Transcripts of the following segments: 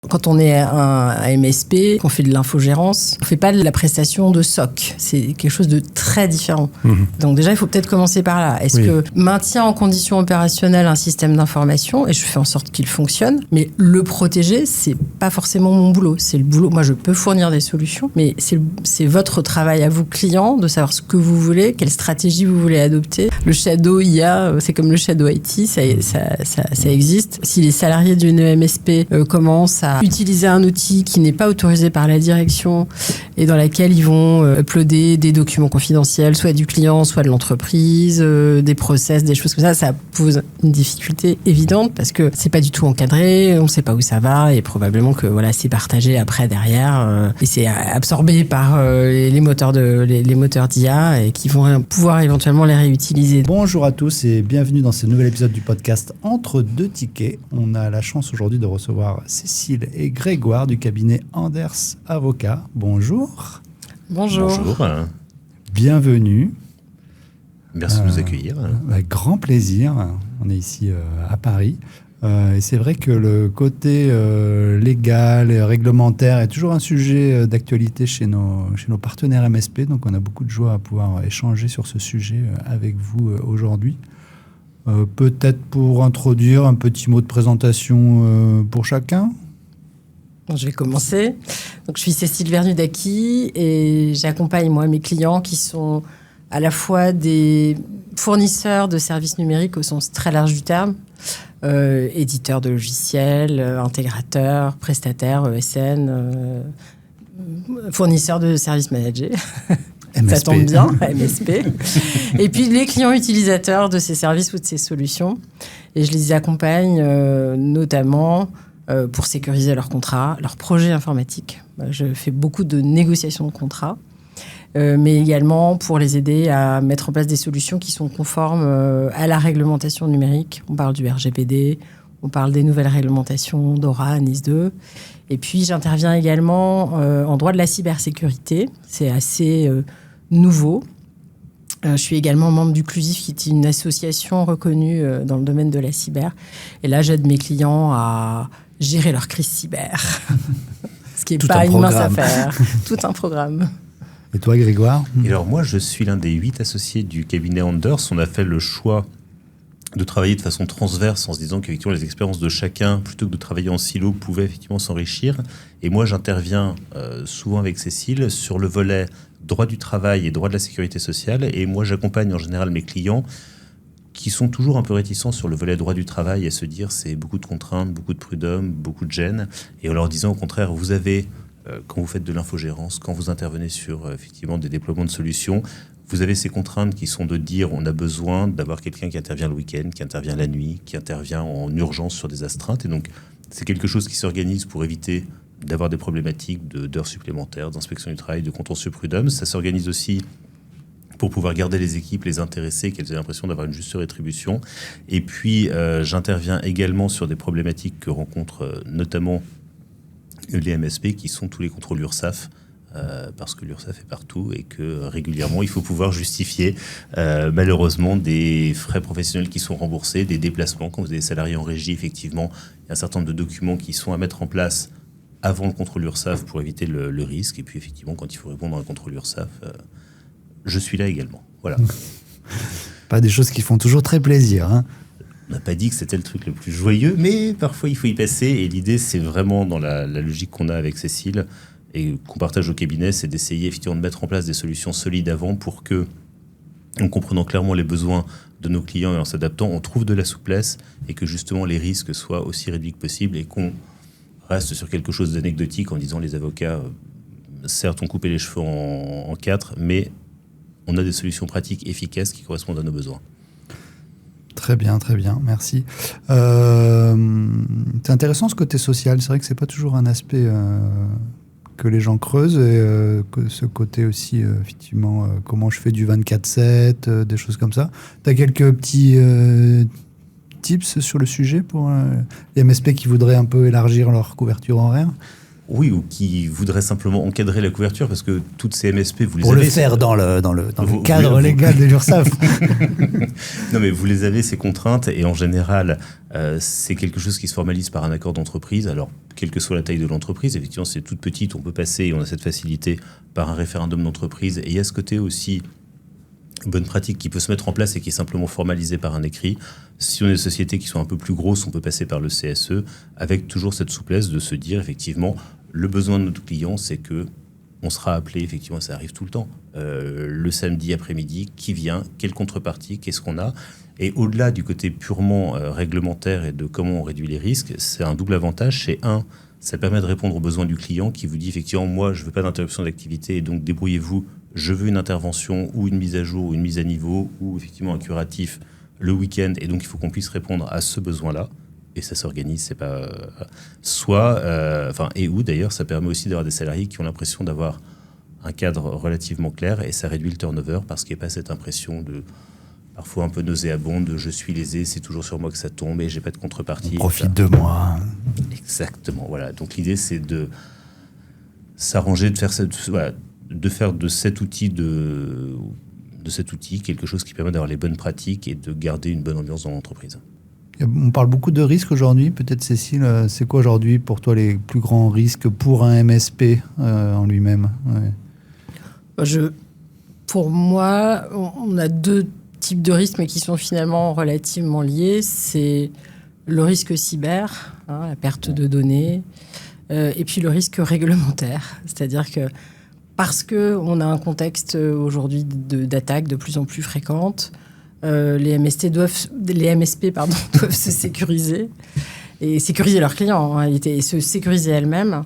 Quand on est un MSP, qu'on fait de l'infogérance, on ne fait pas de la prestation de SOC. C'est quelque chose de très différent. Donc déjà, il faut peut-être commencer par là. Est-ce que maintien en condition opérationnelle un système d'information, et je fais en sorte qu'il fonctionne, mais le protéger, c'est pas forcément mon boulot. C'est le boulot. Moi, je peux fournir des solutions, mais c'est votre travail à vous, clients, de savoir ce que vous voulez, quelle stratégie vous voulez adopter. Le shadow IA, c'est comme le shadow IT, ça existe. Si les salariés d'une MSP commencent à utiliser un outil qui n'est pas autorisé par la direction et dans laquelle ils vont uploader des documents confidentiels, soit du client, soit de l'entreprise, des process, des choses comme ça pose une difficulté évidente parce que c'est pas du tout encadré, on sait pas où ça va et probablement que c'est partagé après derrière et c'est absorbé par les moteurs d'IA et qui vont pouvoir éventuellement les réutiliser. Bonjour à tous et bienvenue dans ce nouvel épisode du podcast Entre deux tickets. On a la chance aujourd'hui de recevoir Cécile et Grégoire du cabinet Anders Avocats. Bonjour. Bonjour. Bienvenue. Merci de nous accueillir. Avec grand plaisir. On est ici à Paris. Et c'est vrai que le côté légal et réglementaire est toujours un sujet d'actualité chez nos partenaires MSP. Donc on a beaucoup de joie à pouvoir échanger sur ce sujet avec vous aujourd'hui. Peut-être pour introduire un petit mot de présentation pour chacun. Je vais commencer. Donc, je suis Cécile Vernu-Daqui et j'accompagne mes clients qui sont à la fois des fournisseurs de services numériques au sens très large du terme, éditeurs de logiciels, intégrateurs, prestataires, ESN, fournisseurs de services managés. MSP. Ça tombe bien, MSP. Et puis les clients utilisateurs de ces services ou de ces solutions. Et je les accompagne notamment pour sécuriser leurs contrats, leurs projets informatiques. Je fais beaucoup de négociations de contrats, mais également pour les aider à mettre en place des solutions qui sont conformes à la réglementation numérique. On parle du RGPD, on parle des nouvelles réglementations DORA, NIS2. Et puis j'interviens également en droit de la cybersécurité. C'est assez nouveau. Je suis également membre du CLUSIF, qui est une association reconnue dans le domaine de la cyber. Et là, j'aide mes clients à gérer leur crise cyber. Ce qui n'est pas une mince affaire. Tout un programme. Et toi, Grégoire ? Et alors moi, je suis l'un des 8 associés du cabinet Anders. On a fait le choix de travailler de façon transverse en se disant qu'effectivement les expériences de chacun, plutôt que de travailler en silo, pouvaient effectivement s'enrichir. Et moi, j'interviens souvent avec Cécile sur le volet droit du travail et droit de la sécurité sociale. Et moi, j'accompagne en général mes clients qui sont toujours un peu réticents sur le volet droit du travail et se dire c'est beaucoup de contraintes, beaucoup de prud'hommes, beaucoup de gêne. Et en leur disant au contraire, vous avez, quand vous faites de l'infogérance, quand vous intervenez sur effectivement des déploiements de solutions, vous avez ces contraintes qui sont de dire on a besoin d'avoir quelqu'un qui intervient le week-end, qui intervient la nuit, qui intervient en urgence sur des astreintes. Et donc, c'est quelque chose qui s'organise pour éviter d'avoir des problématiques d'heures supplémentaires, d'inspection du travail, de contentieux prud'hommes. Ça s'organise aussi pour pouvoir garder les équipes, les intéresser, qu'elles aient l'impression d'avoir une juste rétribution. Et puis, j'interviens également sur des problématiques que rencontrent notamment les MSP, qui sont tous les contrôles URSSAF, parce que l'URSSAF est partout et que régulièrement, il faut pouvoir justifier malheureusement des frais professionnels qui sont remboursés, des déplacements. Quand vous avez des salariés en régie, effectivement, il y a un certain nombre de documents qui sont à mettre en place avant le contrôle URSSAF pour éviter le risque. Et puis, effectivement, quand il faut répondre à un contrôle URSSAF, je suis là également. Voilà. Pas des choses qui font toujours très plaisir, hein. On n'a pas dit que c'était le truc le plus joyeux, mais parfois, il faut y passer. Et l'idée, c'est vraiment dans la logique qu'on a avec Cécile et qu'on partage au cabinet, c'est d'essayer effectivement de mettre en place des solutions solides avant pour que, en comprenant clairement les besoins de nos clients et en s'adaptant, on trouve de la souplesse et que justement les risques soient aussi réduits que possible et qu'on reste sur quelque chose d'anecdotique en disant les avocats, certes, ont coupé les cheveux en 4, mais on a des solutions pratiques efficaces qui correspondent à nos besoins. Très bien, merci. C'est intéressant ce côté social. C'est vrai que c'est pas toujours un aspect que les gens creusent et que ce côté aussi, effectivement, comment je fais du 24/7, des choses comme ça. Tu as quelques petits tips sur le sujet pour les MSP qui voudraient un peu élargir leur couverture horaire ? Oui, ou qui voudraient simplement encadrer la couverture, parce que toutes ces MSP, vous les pour avez... le faire dans le cadre légal de l'URSSAF. Non, mais vous les avez, ces contraintes, et en général, c'est quelque chose qui se formalise par un accord d'entreprise. Alors, quelle que soit la taille de l'entreprise, effectivement, c'est toute petite, on peut passer, et on a cette facilité, par un référendum d'entreprise. Et il y a ce côté aussi, bonne pratique qui peut se mettre en place et qui est simplement formalisé par un écrit. Si on est des sociétés qui sont un peu plus grosses, on peut passer par le CSE, avec toujours cette souplesse de se dire, effectivement, le besoin de notre client, c'est que on sera appelé, effectivement, ça arrive tout le temps, le samedi après-midi, qui vient, quelle contrepartie, qu'est-ce qu'on a. Et au-delà du côté purement réglementaire et de comment on réduit les risques, c'est un double avantage. C'est ça permet de répondre aux besoins du client qui vous dit, effectivement, moi, je ne veux pas d'interruption d'activité, et donc débrouillez-vous, je veux une intervention ou une mise à jour ou une mise à niveau ou effectivement un curatif le week-end, et donc il faut qu'on puisse répondre à ce besoin-là. Et ça s'organise, c'est pas et où d'ailleurs ça permet aussi d'avoir des salariés qui ont l'impression d'avoir un cadre relativement clair, et ça réduit le turnover parce qu'il n'y a pas cette impression de parfois un peu nauséabonde de je suis lésé, c'est toujours sur moi que ça tombe et j'ai pas de contrepartie. On profite de moi. Exactement, voilà. Donc l'idée c'est de s'arranger, de faire de cet outil quelque chose qui permet d'avoir les bonnes pratiques et de garder une bonne ambiance dans l'entreprise. On parle beaucoup de risques aujourd'hui. Peut-être, Cécile, c'est quoi aujourd'hui pour toi les plus grands risques pour un MSP en lui-même? Pour moi, on a deux types de risques, mais qui sont finalement relativement liés. C'est le risque cyber, la perte de données, et puis le risque réglementaire. C'est-à-dire que parce qu'on a un contexte aujourd'hui d'attaques de plus en plus fréquentes, les MSP doivent se sécuriser et sécuriser leurs clients en réalité, et se sécuriser elles-mêmes.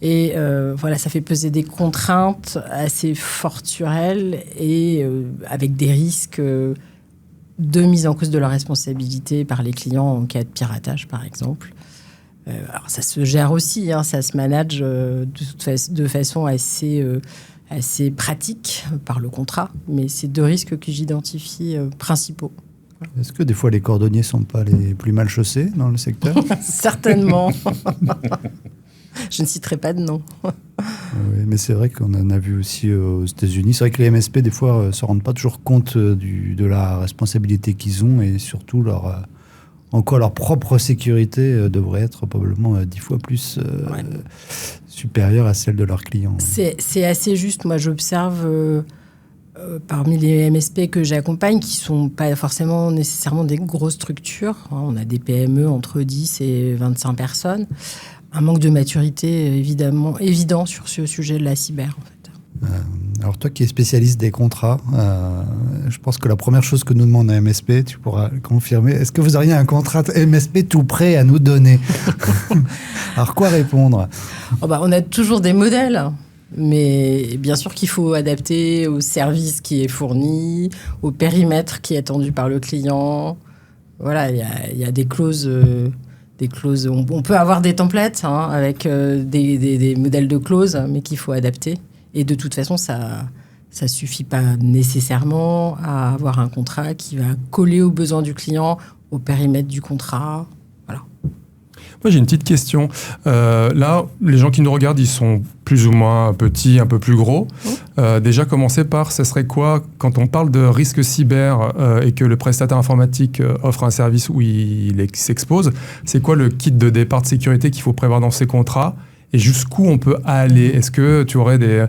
Et ça fait peser des contraintes assez fortes sur elles, et avec des risques de mise en cause de leur responsabilité par les clients en cas de piratage, par exemple. Alors ça se gère aussi, ça se manage de façon assez pratique par le contrat, mais c'est deux risques que j'identifie principaux. Est-ce que des fois les cordonniers ne sont pas les plus mal chaussés dans le secteur? Certainement. Je ne citerai pas de nom. Oui, mais c'est vrai qu'on en a vu aussi aux États-Unis. C'est vrai que les MSP, des fois, ne se rendent pas toujours compte de la responsabilité qu'ils ont, et surtout leur propre sécurité devrait être probablement 10 fois plus supérieure à celle de leurs clients. C'est assez juste. Moi, j'observe parmi les MSP que j'accompagne, qui ne sont pas forcément nécessairement des grosses structures. On a des PME entre 10 et 25 personnes. Un manque de maturité évident sur ce sujet de la cyber, en fait. Alors toi qui es spécialiste des contrats, je pense que la première chose que nous demande un MSP, tu pourras confirmer, est-ce que vous auriez un contrat MSP tout prêt à nous donner? Alors quoi répondre? On a toujours des modèles, mais bien sûr qu'il faut adapter au service qui est fourni, au périmètre qui est attendu par le client. Voilà, il y a des clauses... on peut avoir des templates avec des modèles de clauses, mais qu'il faut adapter. Et de toute façon, ça suffit pas nécessairement à avoir un contrat qui va coller aux besoins du client, au périmètre du contrat. Voilà. Moi, j'ai une petite question. Là, les gens qui nous regardent, ils sont plus ou moins petits, un peu plus gros. Déjà, commencer par, ce serait quoi, quand on parle de risque cyber et que le prestataire informatique offre un service où il s'expose, c'est quoi le kit de départ de sécurité qu'il faut prévoir dans ces contrats, et jusqu'où on peut aller? Est-ce que tu aurais des...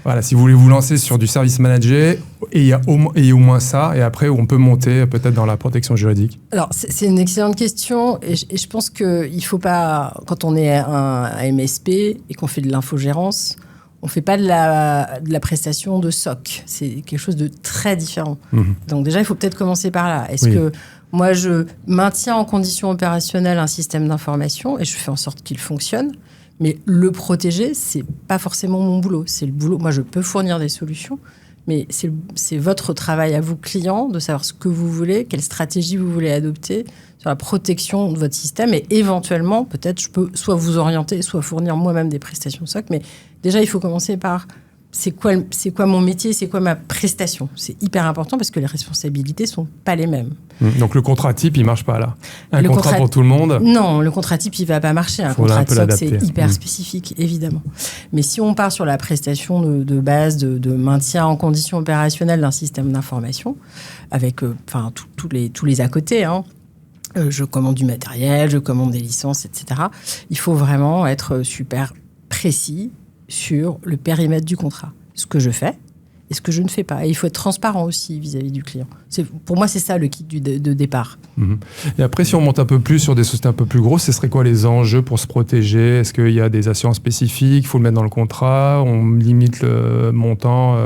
Voilà, si vous voulez vous lancer sur du service managé, et il y a au moins ça, et après on peut monter peut-être dans la protection juridique. Alors c'est une excellente question, et je pense qu'il ne faut pas, quand on est un MSP et qu'on fait de l'infogérance, on ne fait pas de la prestation de SOC. C'est quelque chose de très différent. Donc déjà, il faut peut-être commencer par là. Est-ce que moi, je maintiens en condition opérationnelle un système d'information et je fais en sorte qu'il fonctionne? Mais le protéger, c'est pas forcément mon boulot. C'est le boulot. Moi, je peux fournir des solutions, mais c'est votre travail à vous, clients, de savoir ce que vous voulez, quelle stratégie vous voulez adopter sur la protection de votre système. Et éventuellement, peut-être, je peux soit vous orienter, soit fournir moi-même des prestations SOC. Mais déjà, il faut commencer par c'est quoi mon métier, c'est quoi ma prestation. C'est hyper important parce que les responsabilités ne sont pas les mêmes. Donc le contrat type, il ne marche pas là. Un contrat pour tout le monde. Non, le contrat type, il ne va pas marcher. Un contrat de SOC, c'est hyper spécifique, évidemment. Mais si on part sur la prestation de base, de maintien en condition opérationnelle d'un système d'information, avec tous les à côté, je commande du matériel, je commande des licences, etc. Il faut vraiment être super précis sur le périmètre du contrat. Ce que je fais et ce que je ne fais pas. Et il faut être transparent aussi vis-à-vis du client. Pour moi, c'est ça le kit de départ. Et après, si on monte un peu plus sur des sociétés un peu plus grosses, ce serait quoi les enjeux pour se protéger? Est-ce qu'il y a des assurances spécifiques? Il faut le mettre dans le contrat? On limite le montant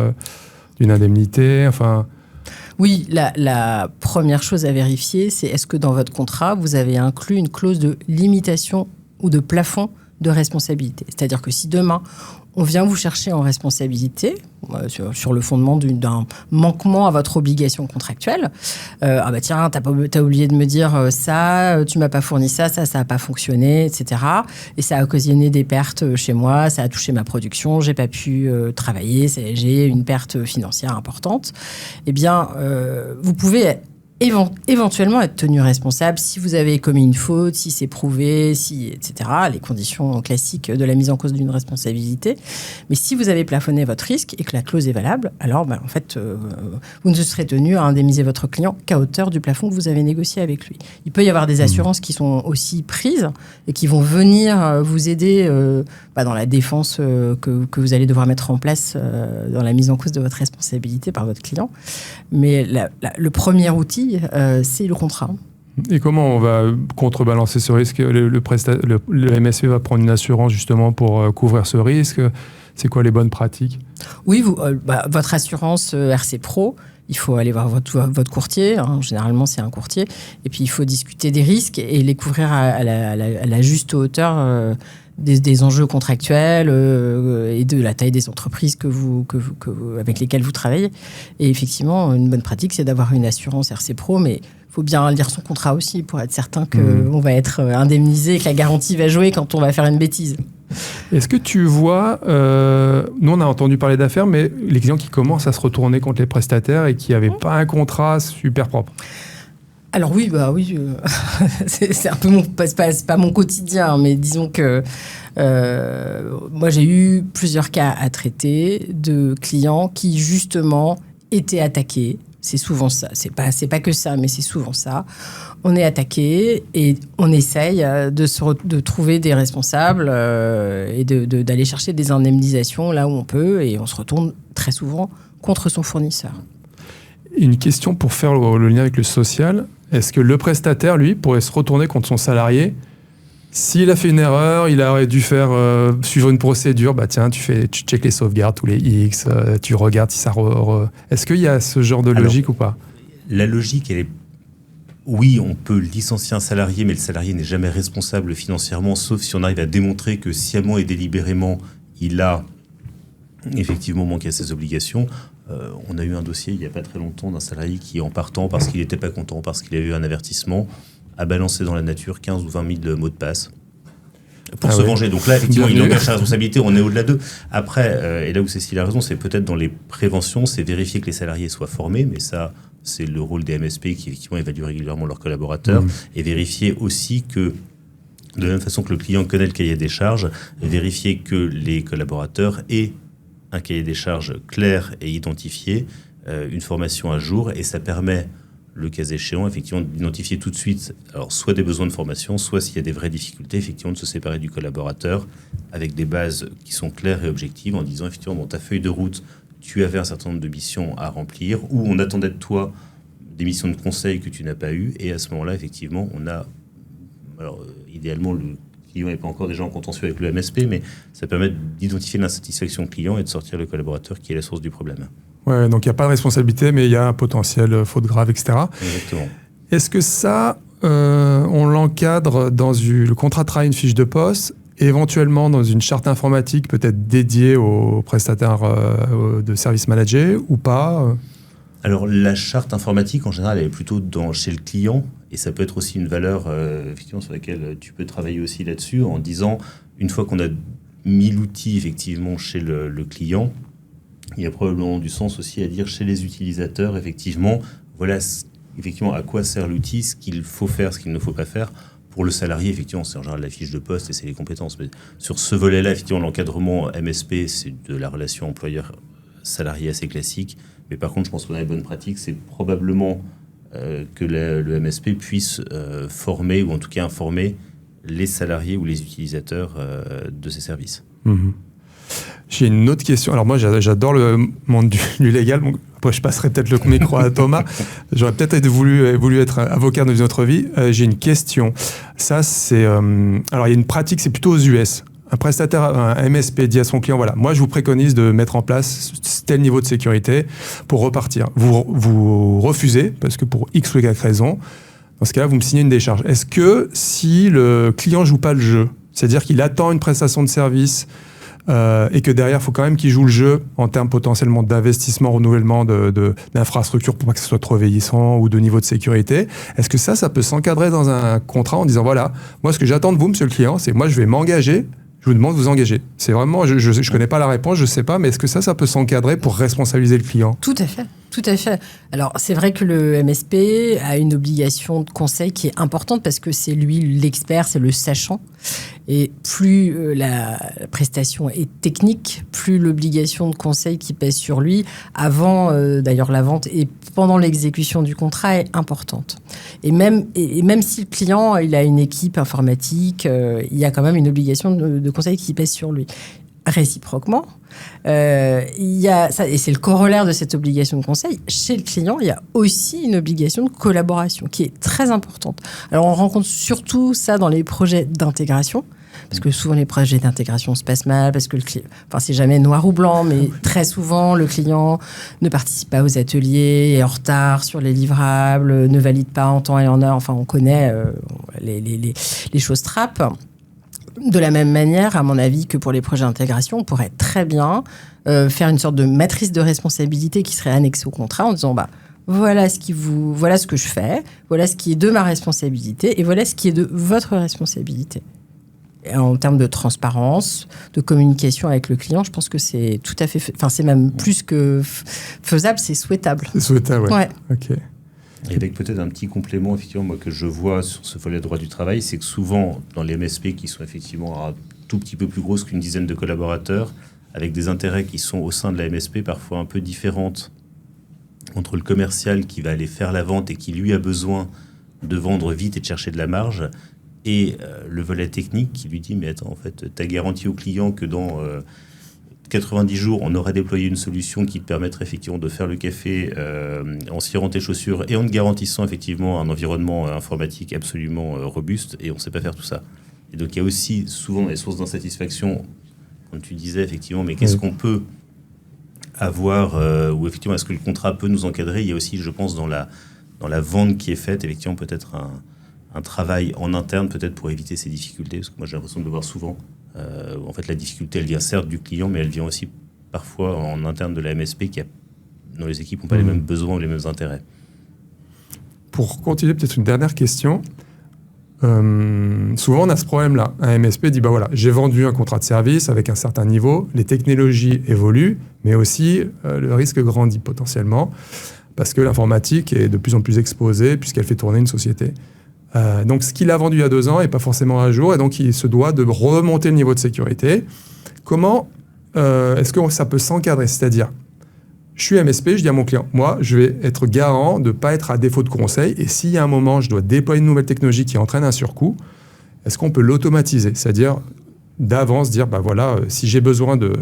d'une indemnité? Oui, la première chose à vérifier, c'est est-ce que dans votre contrat, vous avez inclus une clause de limitation ou de plafond de responsabilité. C'est-à-dire que si demain, on vient vous chercher en responsabilité sur le fondement d'un manquement à votre obligation contractuelle, tiens, t'as oublié de me dire ça, tu m'as pas fourni ça n'a pas fonctionné, etc. Et ça a occasionné des pertes chez moi, ça a touché ma production, j'ai pas pu travailler, j'ai une perte financière importante. Eh bien, vous pouvez éventuellement être tenu responsable si vous avez commis une faute, si c'est prouvé, etc. Les conditions classiques de la mise en cause d'une responsabilité. Mais si vous avez plafonné votre risque et que la clause est valable, alors en fait, vous ne serez tenu à indemniser votre client qu'à hauteur du plafond que vous avez négocié avec lui. Il peut y avoir des assurances qui sont aussi prises et qui vont venir vous aider dans la défense que vous allez devoir mettre en place dans la mise en cause de votre responsabilité par votre client. Mais le premier outil, c'est le contrat. Et comment on va contrebalancer ce risque? Le MSP va prendre une assurance justement pour couvrir ce risque. C'est quoi les bonnes pratiques? Oui, votre assurance RC Pro, il faut aller voir votre courtier. Généralement, c'est un courtier. Et puis, il faut discuter des risques et les couvrir à la juste hauteur des enjeux contractuels et de la taille des entreprises avec lesquelles vous travaillez. Et effectivement, une bonne pratique, c'est d'avoir une assurance RC Pro, mais il faut bien lire son contrat aussi pour être certain qu'on va être indemnisé et que la garantie va jouer quand on va faire une bêtise. Est-ce que tu vois, nous on a entendu parler d'affaires, mais les clients qui commencent à se retourner contre les prestataires et qui n'avaient pas un contrat super propre? Alors oui, c'est un peu c'est pas mon quotidien, mais disons que moi j'ai eu plusieurs cas à traiter de clients qui justement étaient attaqués. C'est souvent ça. C'est pas que ça, mais c'est souvent ça. On est attaqué et on essaye de trouver des responsables et d'aller chercher des indemnisations là où on peut, et on se retourne très souvent contre son fournisseur. Une question pour faire le lien avec le social. Est-ce que le prestataire, lui, pourrait se retourner contre son salarié s'il a fait une erreur, il aurait dû suivre une procédure, tu checkes les sauvegardes tous les X, tu regardes si ça... Est-ce qu'il y a ce genre de logique ou pas? La logique, elle est... Oui, on peut licencier un salarié, mais le salarié n'est jamais responsable financièrement, sauf si on arrive à démontrer que sciemment et délibérément, il a effectivement manqué à ses obligations. On a eu un dossier il n'y a pas très longtemps d'un salarié qui, en partant parce qu'il n'était pas content, parce qu'il avait eu un avertissement, a balancé dans la nature 15 ou 20 000 mots de passe pour se venger. Donc là, effectivement, il engage sa responsabilité, on est au-delà d'eux. Après, et là où Cécile a raison, c'est peut-être dans les préventions, c'est vérifier que les salariés soient formés, mais ça, c'est le rôle des MSP qui, effectivement, évaluent régulièrement leurs collaborateurs, et vérifier aussi que, de la même façon que le client connaît le cahier des charges, vérifier que les collaborateurs aient un cahier des charges clair et identifié, une formation à jour, et ça permet, le cas échéant, effectivement, d'identifier tout de suite, alors soit des besoins de formation, soit s'il y a des vraies difficultés, effectivement, de se séparer du collaborateur avec des bases qui sont claires et objectives, en disant, effectivement, dans ta feuille de route, tu avais un certain nombre de missions à remplir, ou on attendait de toi des missions de conseil que tu n'as pas eues, et à ce moment-là, effectivement, on a, alors idéalement, le client n'est pas encore déjà en contentieux avec le MSP, mais ça permet d'identifier l'insatisfaction client et de sortir le collaborateur qui est la source du problème. Ouais, donc il n'y a pas de responsabilité, mais il y a un potentiel faute grave, etc. Exactement. Est-ce que ça, on l'encadre dans le contrat de travail, une fiche de poste, éventuellement dans une charte informatique peut-être dédiée aux prestataires de service managés ou pas? Alors la charte informatique, en général, elle est plutôt chez le client, et ça peut être aussi une valeur effectivement sur laquelle tu peux travailler aussi là-dessus, en disant, une fois qu'on a mis l'outil effectivement chez le client, il y a probablement du sens aussi à dire chez les utilisateurs, effectivement, voilà effectivement à quoi sert l'outil, ce qu'il faut faire, ce qu'il ne faut pas faire. Pour le salarié, effectivement, c'est en général la fiche de poste et c'est les compétences. Mais sur ce volet-là, effectivement, l'encadrement MSP, c'est de la relation employeur-salarié assez classique. Mais par contre, je pense qu'on a les bonnes pratiques. C'est probablement que le MSP puisse former, ou en tout cas informer, les salariés ou les utilisateurs de ces services. Mmh. J'ai une autre question. Alors moi, j'adore le monde du légal. Donc, après, je passerai peut-être le micro à Thomas. J'aurais peut-être voulu être avocat dans une autre vie. J'ai une question. Ça, c'est... alors, il y a une pratique, c'est plutôt aux US. Un prestataire, un MSP dit à son client, voilà, moi, je vous préconise de mettre en place tel niveau de sécurité pour repartir. Vous refusez, parce que pour X ou Y raison, dans ce cas-là, vous me signez une décharge. Est-ce que si le client joue pas le jeu, c'est-à-dire qu'il attend une prestation de service et que derrière, il faut quand même qu'il joue le jeu en termes potentiellement d'investissement, renouvellement d'infrastructures pour pas que ce soit trop vieillissant ou de niveau de sécurité. Est-ce que ça peut s'encadrer dans un contrat en disant, voilà, moi, ce que j'attends de vous, monsieur le client, c'est moi, je vais m'engager, je vous demande de vous engager. C'est vraiment, je connais pas la réponse, je sais pas, mais est-ce que ça peut s'encadrer pour responsabiliser le client ? Tout à fait. Tout à fait. Alors, c'est vrai que le MSP a une obligation de conseil qui est importante parce que c'est lui l'expert, c'est le sachant. Et plus la prestation est technique, plus l'obligation de conseil qui pèse sur lui, avant d'ailleurs la vente et pendant l'exécution du contrat, est importante. Et même si le client il a une équipe informatique, il y a quand même une obligation de conseil qui pèse sur lui. Réciproquement, il y a ça, et c'est le corollaire de cette obligation de conseil. Chez le client, il y a aussi une obligation de collaboration qui est très importante. Alors, on rencontre surtout ça dans les projets d'intégration, parce que souvent les projets d'intégration se passent mal, parce que le client, enfin c'est jamais noir ou blanc, mais très souvent le client ne participe pas aux ateliers, est en retard sur les livrables, ne valide pas en temps et en heure. Enfin, on connaît les choses trappes. De la même manière, à mon avis, que pour les projets d'intégration, on pourrait très bien faire une sorte de matrice de responsabilité qui serait annexée au contrat en disant voilà ce que je fais, voilà ce qui est de ma responsabilité et voilà ce qui est de votre responsabilité. Et en termes de transparence, de communication avec le client, je pense que c'est tout à fait... Enfin, c'est même plus que faisable, c'est souhaitable. C'est souhaitable, ouais. Ok. Et avec peut-être un petit complément, effectivement, moi, que je vois sur ce volet droit du travail, c'est que souvent, dans les MSP qui sont effectivement un tout petit peu plus grosses qu'une dizaine de collaborateurs, avec des intérêts qui sont au sein de la MSP parfois un peu différentes entre le commercial qui va aller faire la vente et qui, lui, a besoin de vendre vite et de chercher de la marge, et le volet technique qui lui dit, mais attends, en fait, t'as garanti au client que dans 90 jours, on aurait déployé une solution qui te permettrait effectivement de faire le café en cirant tes chaussures et en te garantissant effectivement un environnement informatique absolument robuste, et on ne sait pas faire tout ça. Et donc il y a aussi souvent des sources d'insatisfaction, comme tu disais effectivement, mais qu'est-ce qu'on peut avoir, ou effectivement est-ce que le contrat peut nous encadrer. Il y a aussi, je pense, dans la vente qui est faite, effectivement peut-être un travail en interne peut-être pour éviter ces difficultés, parce que moi j'ai l'impression de le voir souvent. En fait, la difficulté, elle vient certes du client, mais elle vient aussi parfois en interne de la MSP dont les équipes n'ont pas les mêmes besoins ou les mêmes intérêts. Pour continuer, peut-être une dernière question. Souvent, on a ce problème-là. Un MSP dit, voilà, j'ai vendu un contrat de service avec un certain niveau, les technologies évoluent, mais aussi le risque grandit potentiellement, parce que l'informatique est de plus en plus exposée, puisqu'elle fait tourner une société. Donc, ce qu'il a vendu il y a 2 ans n'est pas forcément à jour, et donc il se doit de remonter le niveau de sécurité. Comment est-ce que ça peut s'encadrer ? C'est-à-dire, je suis MSP, je dis à mon client, moi, je vais être garant de ne pas être à défaut de conseil, et s'il y a un moment, je dois déployer une nouvelle technologie qui entraîne un surcoût, est-ce qu'on peut l'automatiser ? C'est-à-dire, d'avance, dire, voilà, si j'ai besoin de,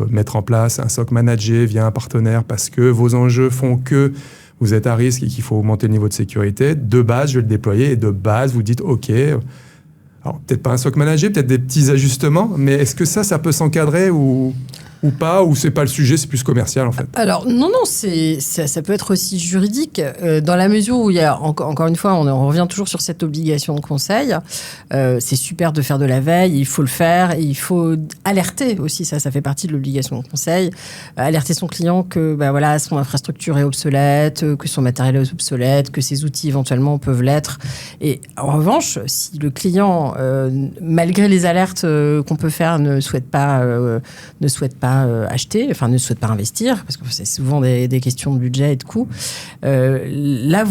mettre en place un SOC managé via un partenaire parce que vos enjeux font que vous êtes à risque et qu'il faut augmenter le niveau de sécurité, de base, je vais le déployer, et de base, vous dites, OK, alors peut-être pas un SOC managé, peut-être des petits ajustements, mais est-ce que ça peut s'encadrer ou pas, ou c'est pas le sujet, c'est plus commercial en fait? Alors non, ça peut être aussi juridique, dans la mesure où il y a, encore une fois, on revient toujours sur cette obligation de conseil. C'est super de faire de la veille, il faut le faire, et il faut alerter aussi, ça fait partie de l'obligation de conseil, alerter son client que son infrastructure est obsolète, que son matériel est obsolète, que ses outils éventuellement peuvent l'être. Et en revanche, si le client, malgré les alertes qu'on peut faire, ne souhaite pas pas acheter, enfin ne souhaitent pas investir, parce que c'est souvent des questions de budget et de coûts. Là,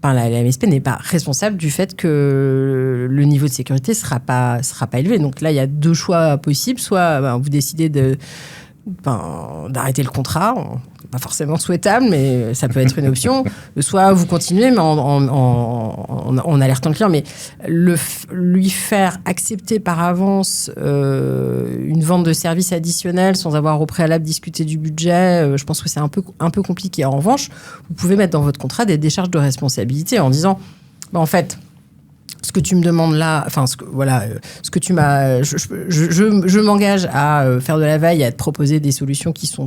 la MSP n'est pas responsable du fait que le niveau de sécurité sera pas élevé. Donc là, il y a 2 choix possibles. Soit vous décidez d'arrêter le contrat, pas forcément souhaitable, mais ça peut être une option. Soit vous continuez, mais en alertant le client. Mais lui faire accepter par avance une vente de services additionnels sans avoir au préalable discuté du budget, je pense que c'est un peu compliqué. En revanche, vous pouvez mettre dans votre contrat des décharges de responsabilité en disant, en fait, ce que tu me demandes là, enfin, ce que tu m'as, je m'engage à faire de la veille, à te proposer des solutions qui te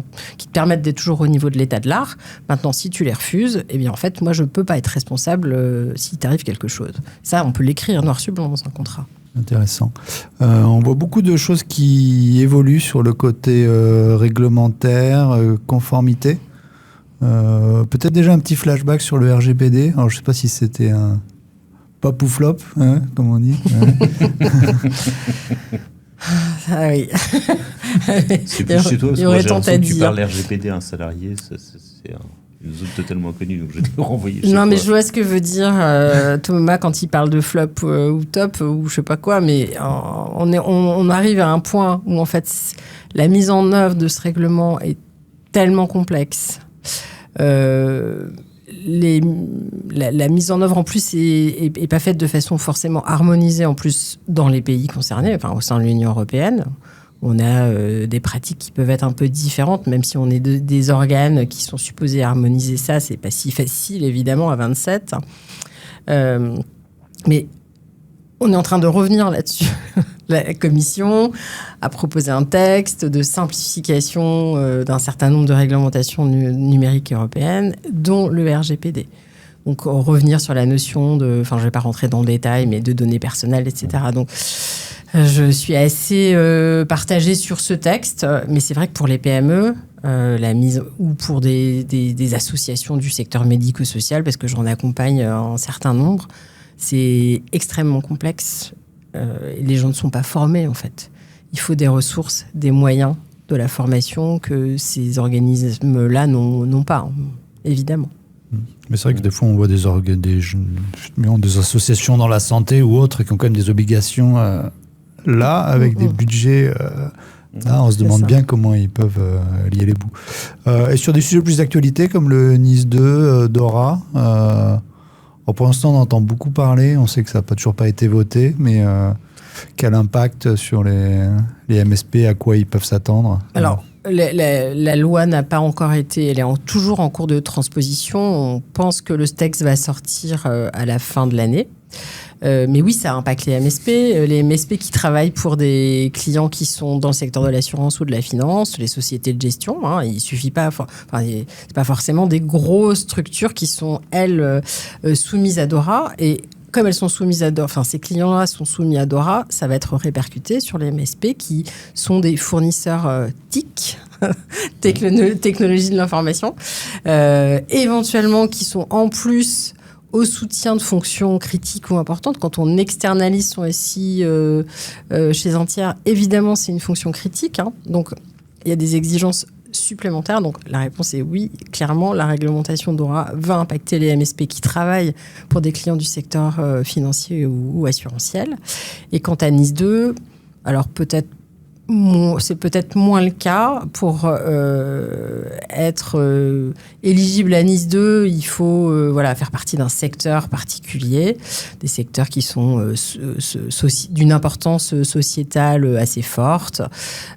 permettent d'être toujours au niveau de l'état de l'art. Maintenant, si tu les refuses, eh bien, en fait, moi, je peux pas être responsable s'il t'arrive quelque chose. Ça, on peut l'écrire noir sur blanc dans un contrat. Intéressant. On voit beaucoup de choses qui évoluent sur le côté réglementaire, conformité. Peut-être déjà un petit flashback sur le RGPD. Alors, je sais pas si c'était un pop ou flop, hein, comme on dit. Ah oui. C'est plus chez toi, parce que moi, j'ai l'impression que tu dire. parles RGPD à un salarié, c'est une zone totalement inconnue, donc je vais te le renvoyer chez Non, toi. mais je vois ce que veut dire Thomas quand il parle de flop ou top ou je sais pas quoi, mais on arrive à un point où en fait la mise en œuvre de ce règlement est tellement complexe. La mise en œuvre en plus est pas faite de façon forcément harmonisée en plus dans les pays concernés, enfin au sein de l'Union européenne. On a des pratiques qui peuvent être un peu différentes, même si on est des organes qui sont supposés harmoniser ça, c'est pas si facile évidemment à 27. Mais on est en train de revenir là-dessus. La Commission a proposé un texte de simplification d'un certain nombre de réglementations numériques européennes, dont le RGPD. Donc, revenir sur la notion de... Enfin, je ne vais pas rentrer dans le détail, mais de données personnelles, etc. Donc, je suis assez partagée sur ce texte. Mais c'est vrai que pour les PME, la mise... ou pour des associations du secteur médico-social, parce que j'en accompagne un certain nombre, c'est extrêmement complexe. Les gens ne sont pas formés, en fait. Il faut des ressources, des moyens, de la formation que ces organismes-là n'ont pas, évidemment. Mais c'est vrai que des fois, on voit des associations dans la santé ou autres qui ont quand même des obligations là, avec des budgets... Là, on se demande bien comment ils peuvent lier les bouts. Et sur des sujets plus d'actualité, comme le Nice 2, Dora... pour l'instant, on entend beaucoup parler. On sait que ça n'a toujours pas été voté, mais quel impact sur les MSP, à quoi ils peuvent s'attendre? Alors, la loi n'a pas encore été... Elle est toujours en cours de transposition. On pense que le texte va sortir à la fin de l'année. Mais oui, ça impacte les MSP. Les MSP qui travaillent pour des clients qui sont dans le secteur de l'assurance ou de la finance, les sociétés de gestion. Hein, il suffit pas... c'est pas forcément des grosses structures qui sont, elles, soumises à DORA. Et comme elles sont soumises à DORA, enfin, ces clients-là sont soumis à DORA, ça va être répercuté sur les MSP qui sont des fournisseurs TIC, technologie de l'information, éventuellement qui sont en plus... au soutien de fonctions critiques ou importantes. Quand on externalise son SI chez un tiers, évidemment, c'est une fonction critique. Hein. Donc, il y a des exigences supplémentaires. Donc, la réponse est oui. Clairement, la réglementation DORA va impacter les MSP qui travaillent pour des clients du secteur financier ou assurantiel. Et quant à Nice 2, alors peut-être c'est peut-être moins le cas. Pour être éligible à Nice 2, il faut faire partie d'un secteur particulier, des secteurs qui sont d'une importance sociétale assez forte.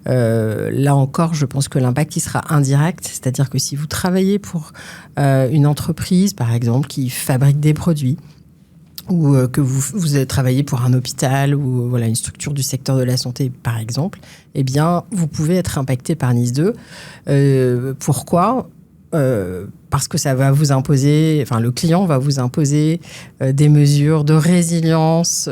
Là encore, je pense que l'impact il sera indirect, c'est-à-dire que si vous travaillez pour une entreprise, par exemple, qui fabrique des produits, ou que vous avez travaillé pour un hôpital ou une structure du secteur de la santé, par exemple, eh bien, vous pouvez être impacté par Nice 2. Pourquoi ? Parce que ça va vous imposer, le client va vous imposer des mesures de résilience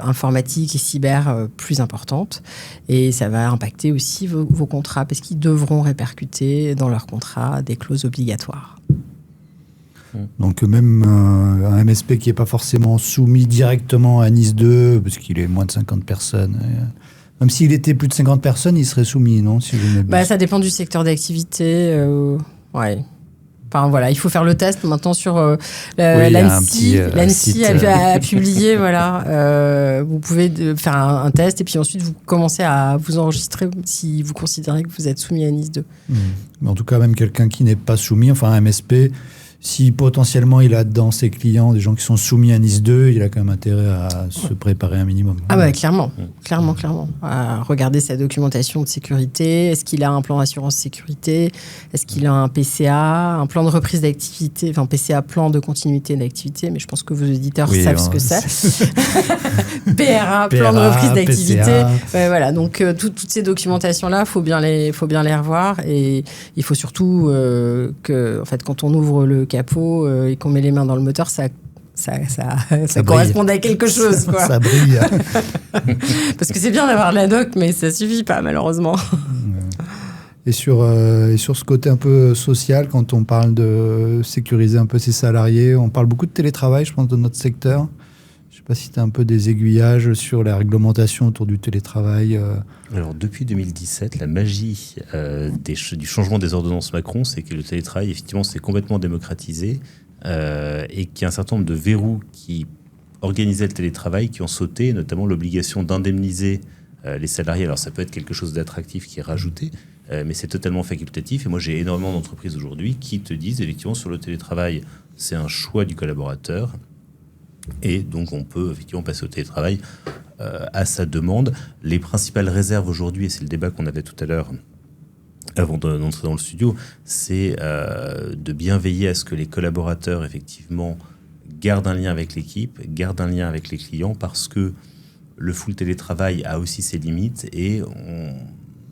informatique et cyber plus importantes. Et ça va impacter aussi vos contrats, parce qu'ils devront répercuter dans leurs contrats des clauses obligatoires. Donc même un MSP qui n'est pas forcément soumis directement à Nice 2, parce qu'il est moins de 50 personnes, Même s'il était plus de 50 personnes, il serait soumis, non, si ça dépend du secteur d'activité. Ouais. Enfin, voilà, il faut faire le test maintenant sur l'ANSSI. L'ANSSI a publié, voilà. Vous pouvez faire un test et puis ensuite vous commencez à vous enregistrer si vous considérez que vous êtes soumis à NIS 2. Mais en tout cas, même quelqu'un qui n'est pas soumis, enfin un MSP, si potentiellement il a dans ses clients des gens qui sont soumis à NIS 2, il a quand même intérêt à se préparer un minimum. Ah bah clairement. À regarder sa documentation de sécurité. Est-ce qu'il a un plan d'assurance sécurité? Est-ce qu'il a un PCA, un plan de reprise d'activité? Enfin, PCA, plan de continuité d'activité, mais je pense que vos auditeurs savent ce que c'est. PRA, plan de reprise d'activité. Ouais, voilà, donc toutes ces documentations-là, faut bien les revoir et il faut surtout que, en fait, quand on ouvre le capot et qu'on met les mains dans le moteur, ça correspond à quelque chose, quoi. Ça brille. Parce que c'est bien d'avoir la doc, mais ça suffit pas, malheureusement. Et sur ce côté un peu social, quand on parle de sécuriser un peu ses salariés, on parle beaucoup de télétravail, je pense, dans notre secteur. Je ne sais pas si tu as un peu des aiguillages sur la réglementation autour du télétravail. Alors, depuis 2017, la magie du changement des ordonnances Macron, c'est que le télétravail, effectivement, s'est complètement démocratisé et qu'il y a un certain nombre de verrous qui organisaient le télétravail qui ont sauté, notamment l'obligation d'indemniser les salariés. Alors, ça peut être quelque chose d'attractif qui est rajouté, mais c'est totalement facultatif. Et moi, j'ai énormément d'entreprises aujourd'hui qui te disent, effectivement, sur le télétravail, c'est un choix du collaborateur. Et donc, on peut effectivement passer au télétravail à sa demande. Les principales réserves aujourd'hui, et c'est le débat qu'on avait tout à l'heure avant d'entrer dans le studio, c'est de bien veiller à ce que les collaborateurs, effectivement, gardent un lien avec l'équipe, gardent un lien avec les clients, parce que le full télétravail a aussi ses limites. Et on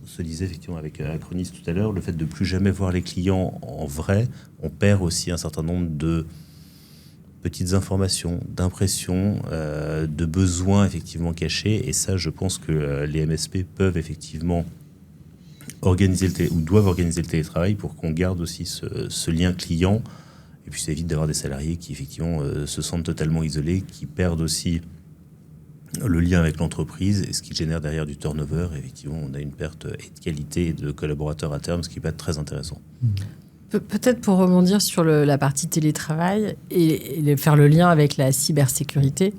se disait, effectivement, avec Acronis tout à l'heure, le fait de plus jamais voir les clients en vrai, on perd aussi un certain nombre de petites informations, d'impressions, de besoins effectivement cachés. Et ça, je pense que les MSP peuvent effectivement organiser ou doivent organiser le télétravail pour qu'on garde aussi ce lien client. Et puis ça évite d'avoir des salariés qui effectivement se sentent totalement isolés, qui perdent aussi le lien avec l'entreprise, et ce qui génère derrière du turnover. Et effectivement, on a une perte de qualité et de collaborateurs à terme, ce qui peut être très intéressant. Peut-être pour rebondir sur la partie télétravail et faire le lien avec la cybersécurité,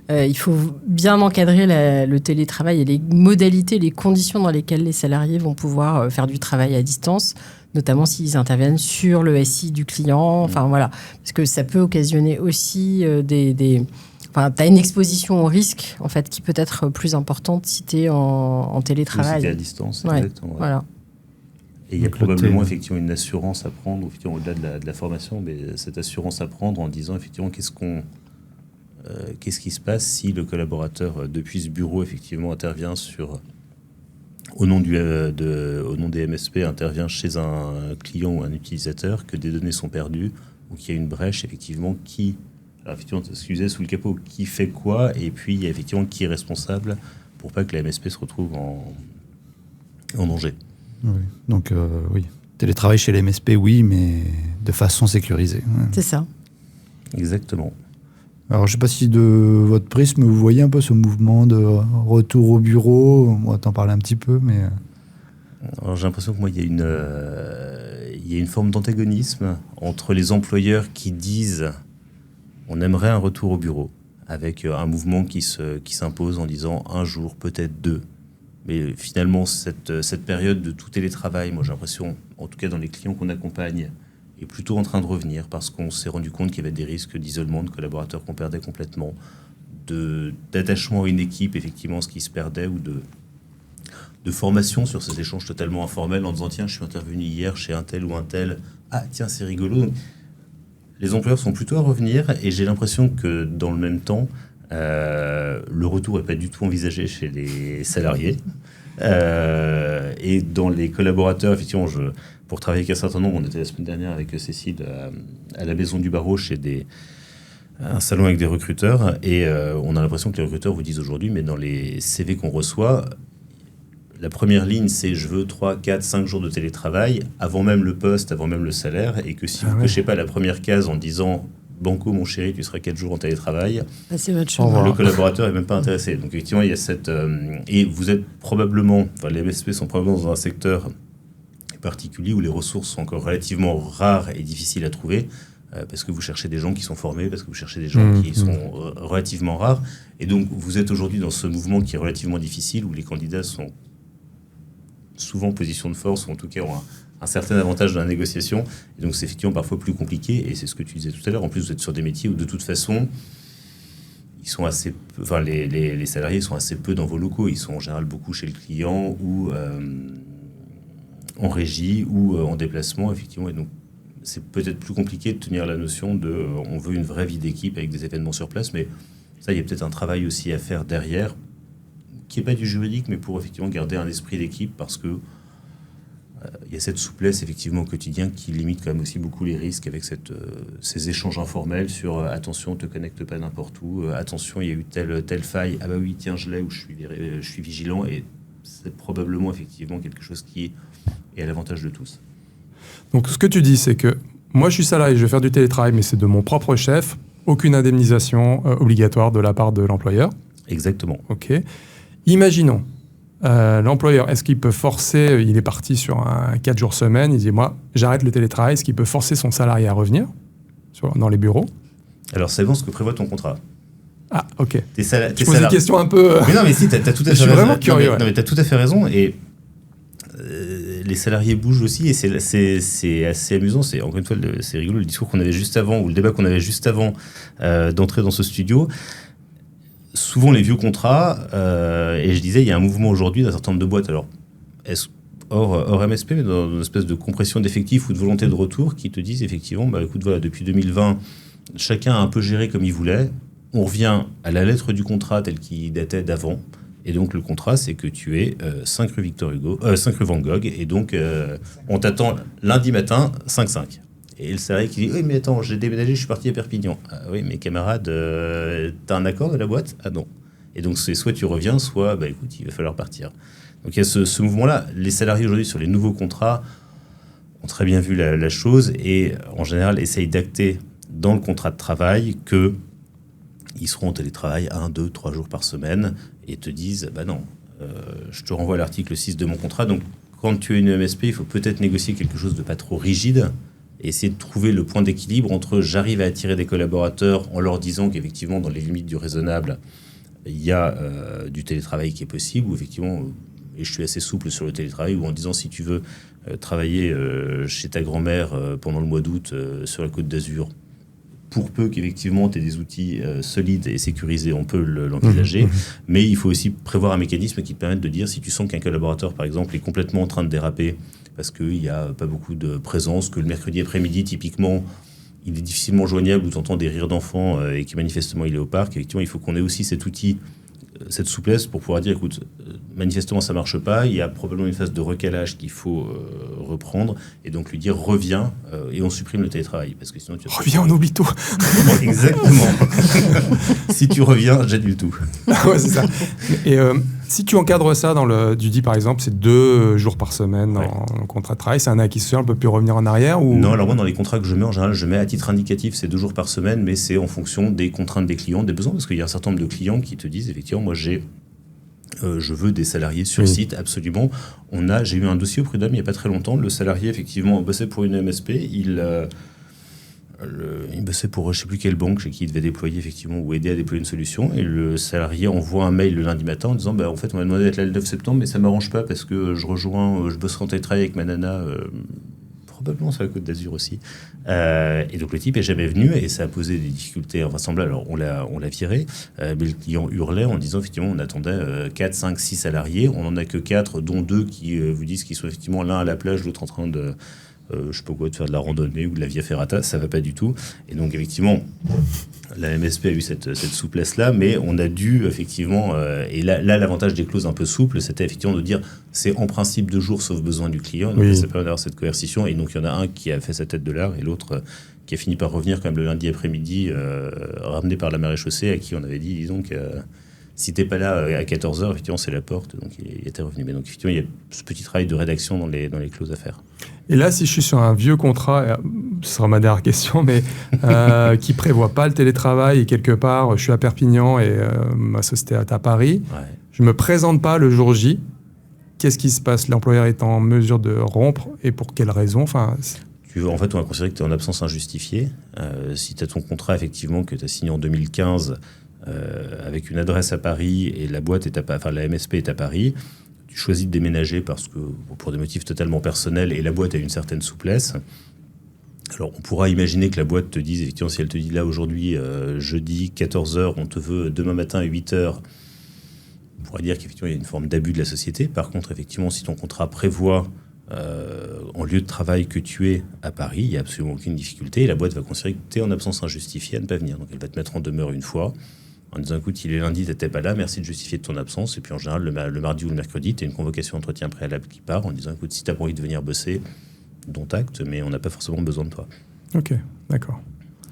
il faut bien encadrer le télétravail et les modalités, les conditions dans lesquelles les salariés vont pouvoir faire du travail à distance, notamment s'ils interviennent sur le SI du client. Enfin voilà, parce que ça peut occasionner aussi Enfin, tu as une exposition au risque, en fait, qui peut être plus importante si tu es en télétravail. Si tu es à distance, ouais, exactement. Ouais. Voilà. Et il y a probablement effectivement une assurance à prendre, effectivement, au-delà de la formation, mais cette assurance à prendre en disant effectivement qu'est-ce qui se passe si le collaborateur depuis ce bureau effectivement intervient au nom des MSP, intervient chez un client ou un utilisateur, que des données sont perdues ou qu'il y a une brèche effectivement alors effectivement, excusez, sous le capot, qui fait quoi, et puis il y a effectivement qui est responsable pour pas que la MSP se retrouve en danger. Oui. Donc, oui, télétravail chez les MSP, oui, mais de façon sécurisée. Ouais. C'est ça. Exactement. Alors, je ne sais pas si de votre prisme, vous voyez un peu ce mouvement de retour au bureau. On va t'en parler un petit peu, mais... Alors, j'ai l'impression que moi, il y a une forme d'antagonisme entre les employeurs qui disent on aimerait un retour au bureau, avec un mouvement qui s'impose en disant un jour, peut-être deux. Mais finalement, cette période de tout télétravail, moi j'ai l'impression, en tout cas dans les clients qu'on accompagne, est plutôt en train de revenir, parce qu'on s'est rendu compte qu'il y avait des risques d'isolement, de collaborateurs qu'on perdait complètement, d'attachement à une équipe, effectivement, ce qui se perdait, ou de formation sur ces échanges totalement informels en disant tiens, je suis intervenu hier chez un tel ou un tel, ah tiens, c'est rigolo. Donc, les employeurs sont plutôt à revenir, et j'ai l'impression que dans le même temps, le retour n'est pas du tout envisagé chez les salariés. Et dans les collaborateurs, effectivement, pour travailler avec un certain nombre, on était la semaine dernière avec Cécile à la Maison du Barreau chez un salon avec des recruteurs, et on a l'impression que les recruteurs vous disent aujourd'hui, mais dans les CV qu'on reçoit, la première ligne, c'est je veux 3, 4, 5 jours de télétravail, avant même le poste, avant même le salaire, et que si vous ne cochez pas la première case en disant banco, mon chéri, tu seras 4 jours en télétravail. C'est votre chemin. Le collaborateur n'est même pas intéressé. Donc effectivement, il y a cette... et vous êtes probablement... Enfin, les MSP sont probablement dans un secteur particulier où les ressources sont encore relativement rares et difficiles à trouver, parce que vous cherchez des gens qui sont formés, parce que vous cherchez des gens qui sont relativement rares. Et donc, vous êtes aujourd'hui dans ce mouvement qui est relativement difficile, où les candidats sont souvent en position de force, ou en tout cas ont un certain avantage dans la négociation. Et donc, c'est effectivement parfois plus compliqué. Et c'est ce que tu disais tout à l'heure. En plus, vous êtes sur des métiers où, de toute façon, ils sont assez peu, enfin, les salariés sont assez peu dans vos locaux. Ils sont en général beaucoup chez le client ou en régie ou en déplacement, effectivement. Et donc, c'est peut-être plus compliqué de tenir la notion de on veut une vraie vie d'équipe avec des événements sur place. Mais ça, il y a peut-être un travail aussi à faire derrière, qui n'est pas du juridique, mais pour effectivement garder un esprit d'équipe, parce que il y a cette souplesse effectivement au quotidien qui limite quand même aussi beaucoup les risques avec ces échanges informels sur attention, te connecte pas n'importe où, attention, il y a eu telle faille, ah bah oui, tiens, je l'ai, ou je suis vigilant, et c'est probablement effectivement quelque chose qui est à l'avantage de tous. Donc ce que tu dis, c'est que moi je suis salarié, je vais faire du télétravail, mais c'est de mon propre chef, aucune indemnisation obligatoire de la part de l'employeur. Exactement. Ok. Imaginons, l'employeur, est-ce qu'il peut forcer, il est parti sur un 4 jours semaine, il dit moi j'arrête le télétravail, est-ce qu'il peut forcer son salarié à revenir dans les bureaux? Alors ça dépend ce que prévoit ton contrat. Ah, ok. Je pose des questions un peu... Mais non, mais si, t'as tout à fait raison. Je suis vraiment curieux. Non, mais t'as tout à fait raison, et les salariés bougent aussi, et c'est assez amusant. C'est, encore une fois, c'est rigolo, le discours qu'on avait juste avant, ou le débat qu'on avait juste avant d'entrer dans ce studio. Souvent, les vieux contrats, et je disais, il y a un mouvement aujourd'hui d'un certain nombre de boîtes, alors hors MSP, mais dans une espèce de compression d'effectifs ou de volonté de retour, qui te disent effectivement, bah écoute, voilà, depuis 2020, chacun a un peu géré comme il voulait. On revient à la lettre du contrat tel qu'il datait d'avant. Et donc, le contrat, c'est que tu es 5 rue Victor Hugo, 5 rue Van Gogh, et donc, on t'attend lundi matin, 5-5. Et le salarié qui dit « Oui, mais attends, j'ai déménagé, je suis parti à Perpignan. » Ah, oui, mais camarade, t'as un accord de la boîte ? Ah non. Et donc, c'est soit tu reviens, soit, bah écoute, il va falloir partir. Donc, il y a ce mouvement-là. Les salariés, aujourd'hui, sur les nouveaux contrats, ont très bien vu la chose, et en général, essayent d'acter dans le contrat de travail que ils seront en télétravail 1, 2, 3 jours par semaine, et te disent bah non, je te renvoie à l'article 6 de mon contrat. Donc quand tu es une MSP, il faut peut-être négocier quelque chose de pas trop rigide et essayer de trouver le point d'équilibre entre j'arrive à attirer des collaborateurs en leur disant qu'effectivement dans les limites du raisonnable il y a du télétravail qui est possible, ou effectivement et je suis assez souple sur le télétravail, ou en disant si tu veux travailler chez ta grand-mère pendant le mois d'août sur la Côte d'Azur, pour peu qu'effectivement tu aies des outils solides et sécurisés, on peut l'envisager. Mais il faut aussi prévoir un mécanisme qui te permette de dire si tu sens qu'un collaborateur, par exemple, est complètement en train de déraper parce qu'il n'y a pas beaucoup de présence, que le mercredi après-midi, typiquement, il est difficilement joignable, ou tu entends des rires d'enfants et que manifestement il est au parc, effectivement, il faut qu'on ait aussi cet outil, cette souplesse pour pouvoir dire écoute, manifestement ça marche pas, il y a probablement une phase de recalage qu'il faut reprendre, et donc lui dire reviens et on supprime le télétravail, parce que sinon tu reviens, on oublie tout. Exactement. Si tu reviens, j'annule tout. Ouais, c'est ça. Et si tu encadres ça tu dis par exemple c'est 2 jours par semaine en contrat de travail, c'est un acquis social, on peut plus revenir en arrière ou... Non, alors moi dans les contrats que je mets en général, je mets à titre indicatif c'est 2 jours par semaine, mais c'est en fonction des contraintes des clients, des besoins, parce qu'il y a un certain nombre de clients qui te disent effectivement moi je veux des salariés sur site, absolument. J'ai eu un dossier au Prud'homme il n'y a pas très longtemps. Le salarié, effectivement, bossait pour une MSP. Il bossait pour je ne sais plus quelle banque chez qui il devait déployer, effectivement, ou aider à déployer une solution. Et le salarié envoie un mail le lundi matin en disant en fait, on m'a demandé d'être là le 9 septembre, mais ça ne m'arrange pas parce que je bosserai en télétravail avec ma nana. Probablement sur la Côte d'Azur aussi. Et donc le type est jamais venu et ça a posé des difficultés invraisemblables. Alors on l'a viré, mais le client hurlait en disant effectivement on attendait 4, 5, 6 salariés. On n'en a que 4, dont 2 qui vous disent qu'ils sont effectivement l'un à la plage, l'autre en train de je sais pas quoi, de faire de la randonnée ou de la via ferrata. Ça va pas du tout. Et donc effectivement la MSP a eu cette souplesse-là, mais on a dû effectivement... et là, l'avantage des clauses un peu souples, c'était effectivement de dire c'est en principe 2 jours sauf besoin du client. Donc ça permet d'avoir cette coercition. Et donc il y en a un qui a fait sa tête de l'art et l'autre qui a fini par revenir quand même le lundi après-midi, ramené par la maréchaussée, à qui on avait dit, disons que si t'es pas là à 14h, effectivement c'est la porte. Donc il était revenu. Mais donc effectivement il y a ce petit travail de rédaction dans les clauses à faire. Et là, si je suis sur un vieux contrat, ce sera ma dernière question, mais qui prévoit pas le télétravail et quelque part, je suis à Perpignan et ma société est à Paris, je me présente pas le jour J. Qu'est-ce qui se passe? L'employeur est en mesure de rompre et pour quelle raison? En fait, on va considérer que tu es en absence injustifiée. Si tu as ton contrat, effectivement, que tu as signé en 2015 avec une adresse à Paris et la boîte la MSP est à Paris, tu choisis de déménager parce que pour des motifs totalement personnels et la boîte a une certaine souplesse. Alors, on pourra imaginer que la boîte te dise, effectivement, si elle te dit là aujourd'hui, jeudi 14h, on te veut demain matin à 8h, on pourrait dire qu'effectivement, il y a une forme d'abus de la société. Par contre, effectivement, si ton contrat prévoit en lieu de travail que tu es à Paris, il n'y a absolument aucune difficulté et la boîte va considérer que tu es en absence injustifiée à ne pas venir. Donc, elle va te mettre en demeure une fois en disant, écoute, il est lundi, tu n'étais pas là, merci de justifier de ton absence. Et puis, en général, le mardi ou le mercredi, tu as une convocation d'entretien préalable qui part en disant, écoute, si tu as pas envie de venir bosser, dont acte, mais on n'a pas forcément besoin de toi. Ok, d'accord.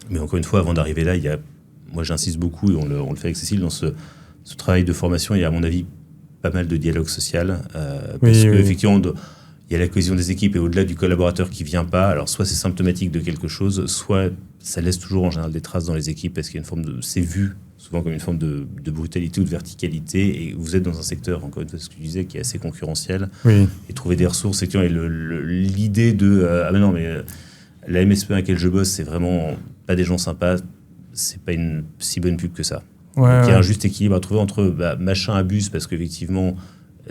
Mais encore une fois, avant d'arriver là, moi j'insiste beaucoup, et on le fait avec Cécile, dans ce travail de formation, il y a à mon avis pas mal de dialogue social, parce qu'effectivement, il y a la cohésion des équipes, et au-delà du collaborateur qui vient pas, alors soit c'est symptomatique de quelque chose, soit ça laisse toujours en général des traces dans les équipes, parce qu'il y a une forme c'est vu souvent comme une forme de brutalité ou de verticalité, et vous êtes dans un secteur, encore une fois, ce que je disais, qui est assez concurrentiel, et trouver des ressources, et l'idée de la MSP à laquelle je bosse, c'est vraiment pas des gens sympas, c'est pas une si bonne pub que ça. Donc, il y a un juste équilibre à trouver entre machin abuse, parce qu'effectivement,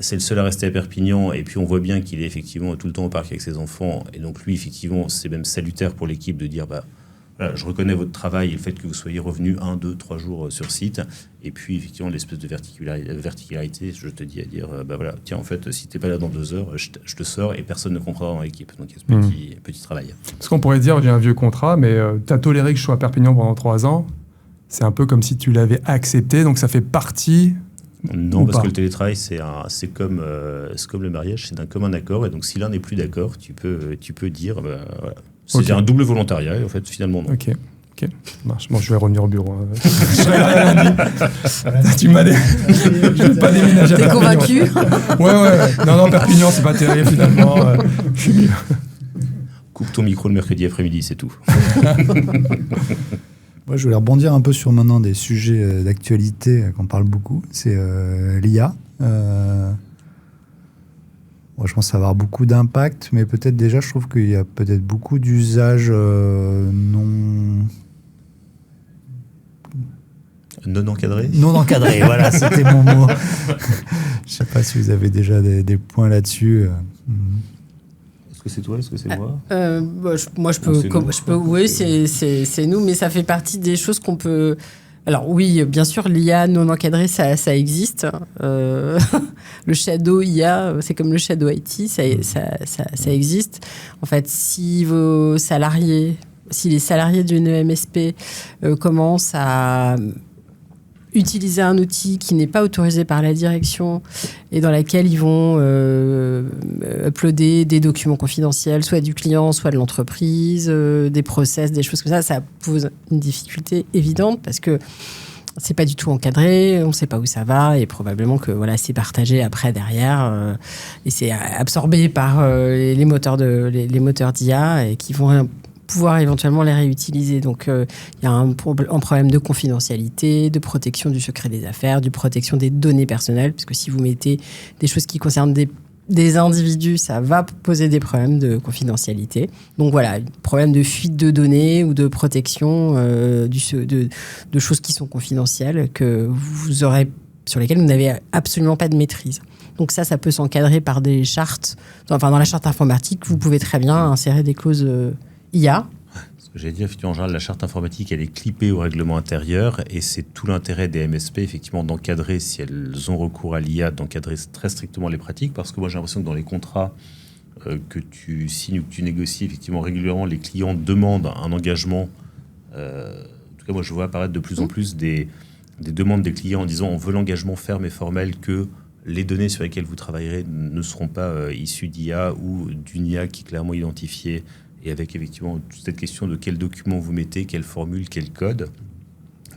c'est le seul à rester à Perpignan, et puis on voit bien qu'il est effectivement tout le temps au parc avec ses enfants, et donc lui, effectivement, c'est même salutaire pour l'équipe de dire voilà, je reconnais votre travail et le fait que vous soyez revenu 1, 2, 3 jours sur site. Et puis, effectivement, l'espèce de verticalité, je te dis à dire, voilà, tiens, en fait, si t'es pas là dans 2 heures, je te sors et personne ne comprendra dans l'équipe. Donc, il y a ce petit travail. Parce qu'on pourrait dire, j'ai un vieux contrat, mais t'as toléré que je sois à Perpignan pendant 3 ans. C'est un peu comme si tu l'avais accepté, donc ça fait partie... Non, parce que le télétravail, c'est comme le mariage, c'est d'un commun accord. Et donc, si l'un n'est plus d'accord, tu peux dire... voilà. C'est un double volontariat, et en fait, finalement, non. Ok, marche. Bon, je vais revenir au bureau. Tu m'as je vais pas déménager à Perpignan. T'es convaincu? Ouais. Non, Perpignan, c'est pas terrible, finalement. Je suis mieux. Coupe ton micro le mercredi après-midi, c'est tout. Moi, je voulais rebondir un peu sur maintenant des sujets d'actualité qu'on parle beaucoup. C'est l'IA. Je pense que ça va avoir beaucoup d'impact, mais peut-être déjà, je trouve qu'il y a peut-être beaucoup d'usages non encadrés. Non encadrés, voilà, c'était mon mot. Je ne sais pas si vous avez déjà des points là-dessus. Est-ce que c'est toi? Est-ce que c'est moi? Je peux. Oui, c'est nous, mais ça fait partie des choses qu'on peut. Alors oui, bien sûr, l'IA non encadrée, ça existe. Le shadow IA, c'est comme le shadow IT, ça existe. En fait, si les salariés d'une MSP commencent à utiliser un outil qui n'est pas autorisé par la direction et dans laquelle ils vont uploader des documents confidentiels, soit du client, soit de l'entreprise, des process, des choses comme ça, ça pose une difficulté évidente parce que c'est pas du tout encadré, on sait pas où ça va et probablement que c'est partagé après derrière et c'est absorbé par les moteurs d'IA et qui vont pouvoir éventuellement les réutiliser. Donc, il y a un problème de confidentialité, de protection du secret des affaires, de protection des données personnelles, parce que si vous mettez des choses qui concernent des individus, ça va poser des problèmes de confidentialité. Donc voilà, problème de fuite de données ou de protection de choses qui sont confidentielles sur lesquelles vous n'avez absolument pas de maîtrise. Donc ça peut s'encadrer par des chartes. Enfin, dans la charte informatique, vous pouvez très bien insérer des clauses IA. Ce que j'ai dit, effectivement, en général, la charte informatique, elle est clippée au règlement intérieur et c'est tout l'intérêt des MSP, effectivement, d'encadrer, si elles ont recours à l'IA, d'encadrer très strictement les pratiques, parce que moi, j'ai l'impression que dans les contrats que tu signes ou que tu négocies, effectivement, régulièrement, les clients demandent un engagement. En tout cas, moi, je vois apparaître de plus en plus des demandes des clients en disant on veut l'engagement ferme et formel que les données sur lesquelles vous travaillerez ne seront pas issues d'IA ou d'une IA qui est clairement identifiée. Et avec effectivement toute cette question de quel document vous mettez, quelle formule, quel code.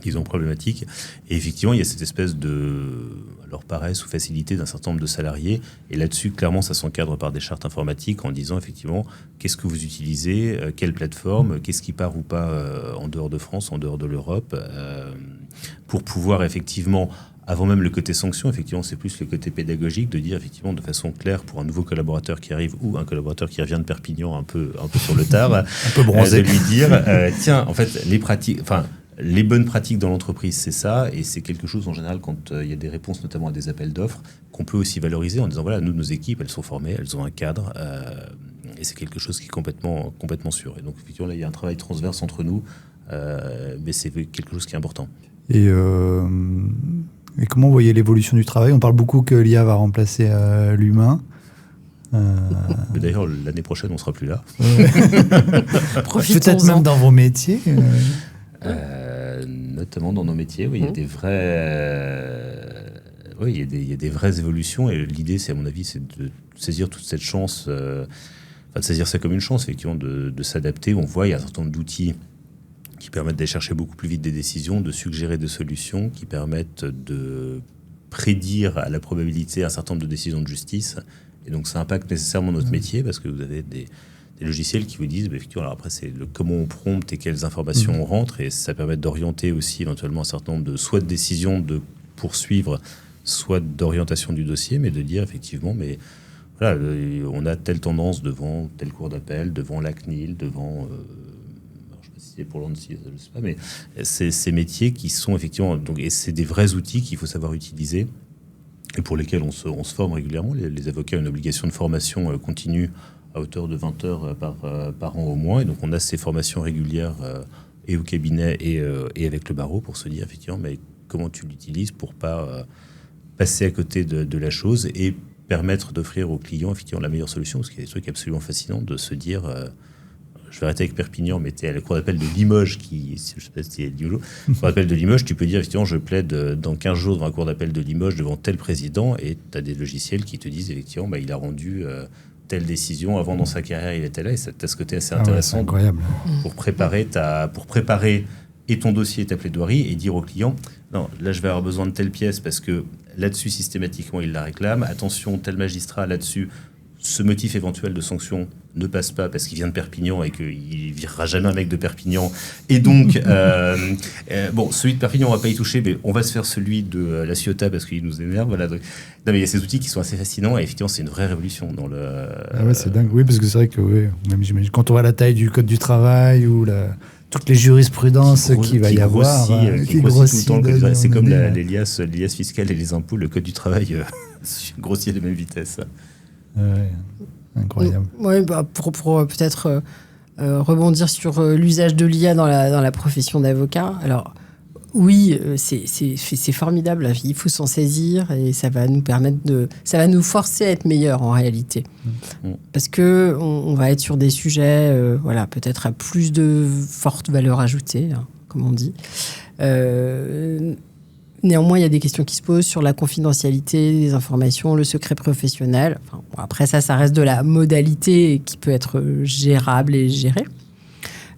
disons, problématique. Et effectivement, il y a cette espèce de paresse ou facilité d'un certain nombre de salariés. Et là-dessus, clairement, ça s'encadre par des chartes informatiques en disant, effectivement, qu'est-ce que vous utilisez, quelle plateforme, qu'est-ce qui part ou pas en dehors de France, en dehors de l'Europe, pour pouvoir, effectivement, avant même le côté sanction, effectivement, c'est plus le côté pédagogique de dire, effectivement, de façon claire, pour un nouveau collaborateur qui arrive ou un collaborateur qui revient de Perpignan un peu sur le tard, un peu bronzé, de lui dire, tiens, en fait, les bonnes pratiques dans l'entreprise, c'est ça, et c'est quelque chose en général quand il y a des réponses, notamment à des appels d'offres, qu'on peut aussi valoriser en disant, voilà, nous, nos équipes, elles sont formées, elles ont un cadre, et c'est quelque chose qui est complètement sûr. Et donc, effectivement, là, il y a un travail transverse entre nous, mais c'est quelque chose qui est important. Et comment vous voyez l'évolution du travail ? On parle beaucoup que l'IA va remplacer l'humain. Mais d'ailleurs, l'année prochaine, on ne sera plus là. Peut-être même dans vos métiers. Notamment dans nos métiers, oui, il y a des vrais, il y a des vraies évolutions. Et l'idée, c'est à mon avis, c'est de saisir toute cette chance, de saisir ça comme une chance, effectivement, de s'adapter. On voit, il y a un certain nombre d'outils qui permettent d'aller chercher beaucoup plus vite des décisions, de suggérer des solutions, qui permettent de prédire à la probabilité un certain nombre de décisions de justice. Et donc, ça impacte nécessairement notre métier parce que vous avez des logiciels qui vous disent, effectivement, alors après, c'est comment on prompte et quelles informations on rentre, et ça permet d'orienter aussi éventuellement un certain nombre soit de décisions de poursuivre, soit d'orientation du dossier, mais de dire effectivement, mais voilà, on a telle tendance devant telle cour d'appel, devant la CNIL, devant... c'est pour l'ANSSI, je ne sais pas, mais c'est ces métiers qui sont effectivement... Donc, et c'est des vrais outils qu'il faut savoir utiliser et pour lesquels on se forme régulièrement. Les avocats ont une obligation de formation continue à hauteur de 20 heures par an au moins. Et donc, on a ces formations régulières et au cabinet et avec le barreau pour se dire, effectivement, mais comment tu l'utilises pour pas passer à côté de la chose et permettre d'offrir aux clients, effectivement, la meilleure solution. Parce qu'il y a des trucs absolument fascinants de se dire... je vais arrêter avec Perpignan, mais tu es à la cour d'appel de Limoges, je ne sais pas si c'est du lot. Cour d'appel de Limoges, tu peux dire, effectivement, je plaide dans 15 jours devant la cour d'appel de Limoges, devant tel président, et tu as des logiciels qui te disent, effectivement, il a rendu telle décision, avant dans sa carrière, il était là, et tu as ce côté assez intéressant incroyable. Pour préparer et ton dossier et ta plaidoirie, et dire au client, non, là, je vais avoir besoin de telle pièce, parce que là-dessus, systématiquement, il la réclame. Attention, tel magistrat, là-dessus, ce motif éventuel de sanction ne passe pas parce qu'il vient de Perpignan et qu'il ne virera jamais un mec de Perpignan. Et donc, celui de Perpignan, on ne va pas y toucher, mais on va se faire celui de La Ciotat parce qu'il nous énerve. Voilà. Donc, non, mais il y a ces outils qui sont assez fascinants et effectivement, c'est une vraie révolution dans le... Ah ouais, c'est dingue. Oui, parce que c'est vrai que même j'imagine, quand on voit la taille du code du travail ou toutes les jurisprudences qu'il va y avoir... qui grossit tout le temps. C'est comme l'Elias fiscal et les impôts, le code du travail grossit à la même vitesse. Ouais, incroyable. Oui, pour peut-être rebondir sur l'usage de l'IA dans la profession d'avocat. Alors, oui, c'est formidable. Il faut s'en saisir et ça va nous forcer à être meilleurs en réalité. Parce que on va être sur des sujets, peut-être à plus de forte valeur ajoutée, comme on dit. Néanmoins, il y a des questions qui se posent sur la confidentialité des informations, le secret professionnel. Après ça reste de la modalité qui peut être gérable et gérée.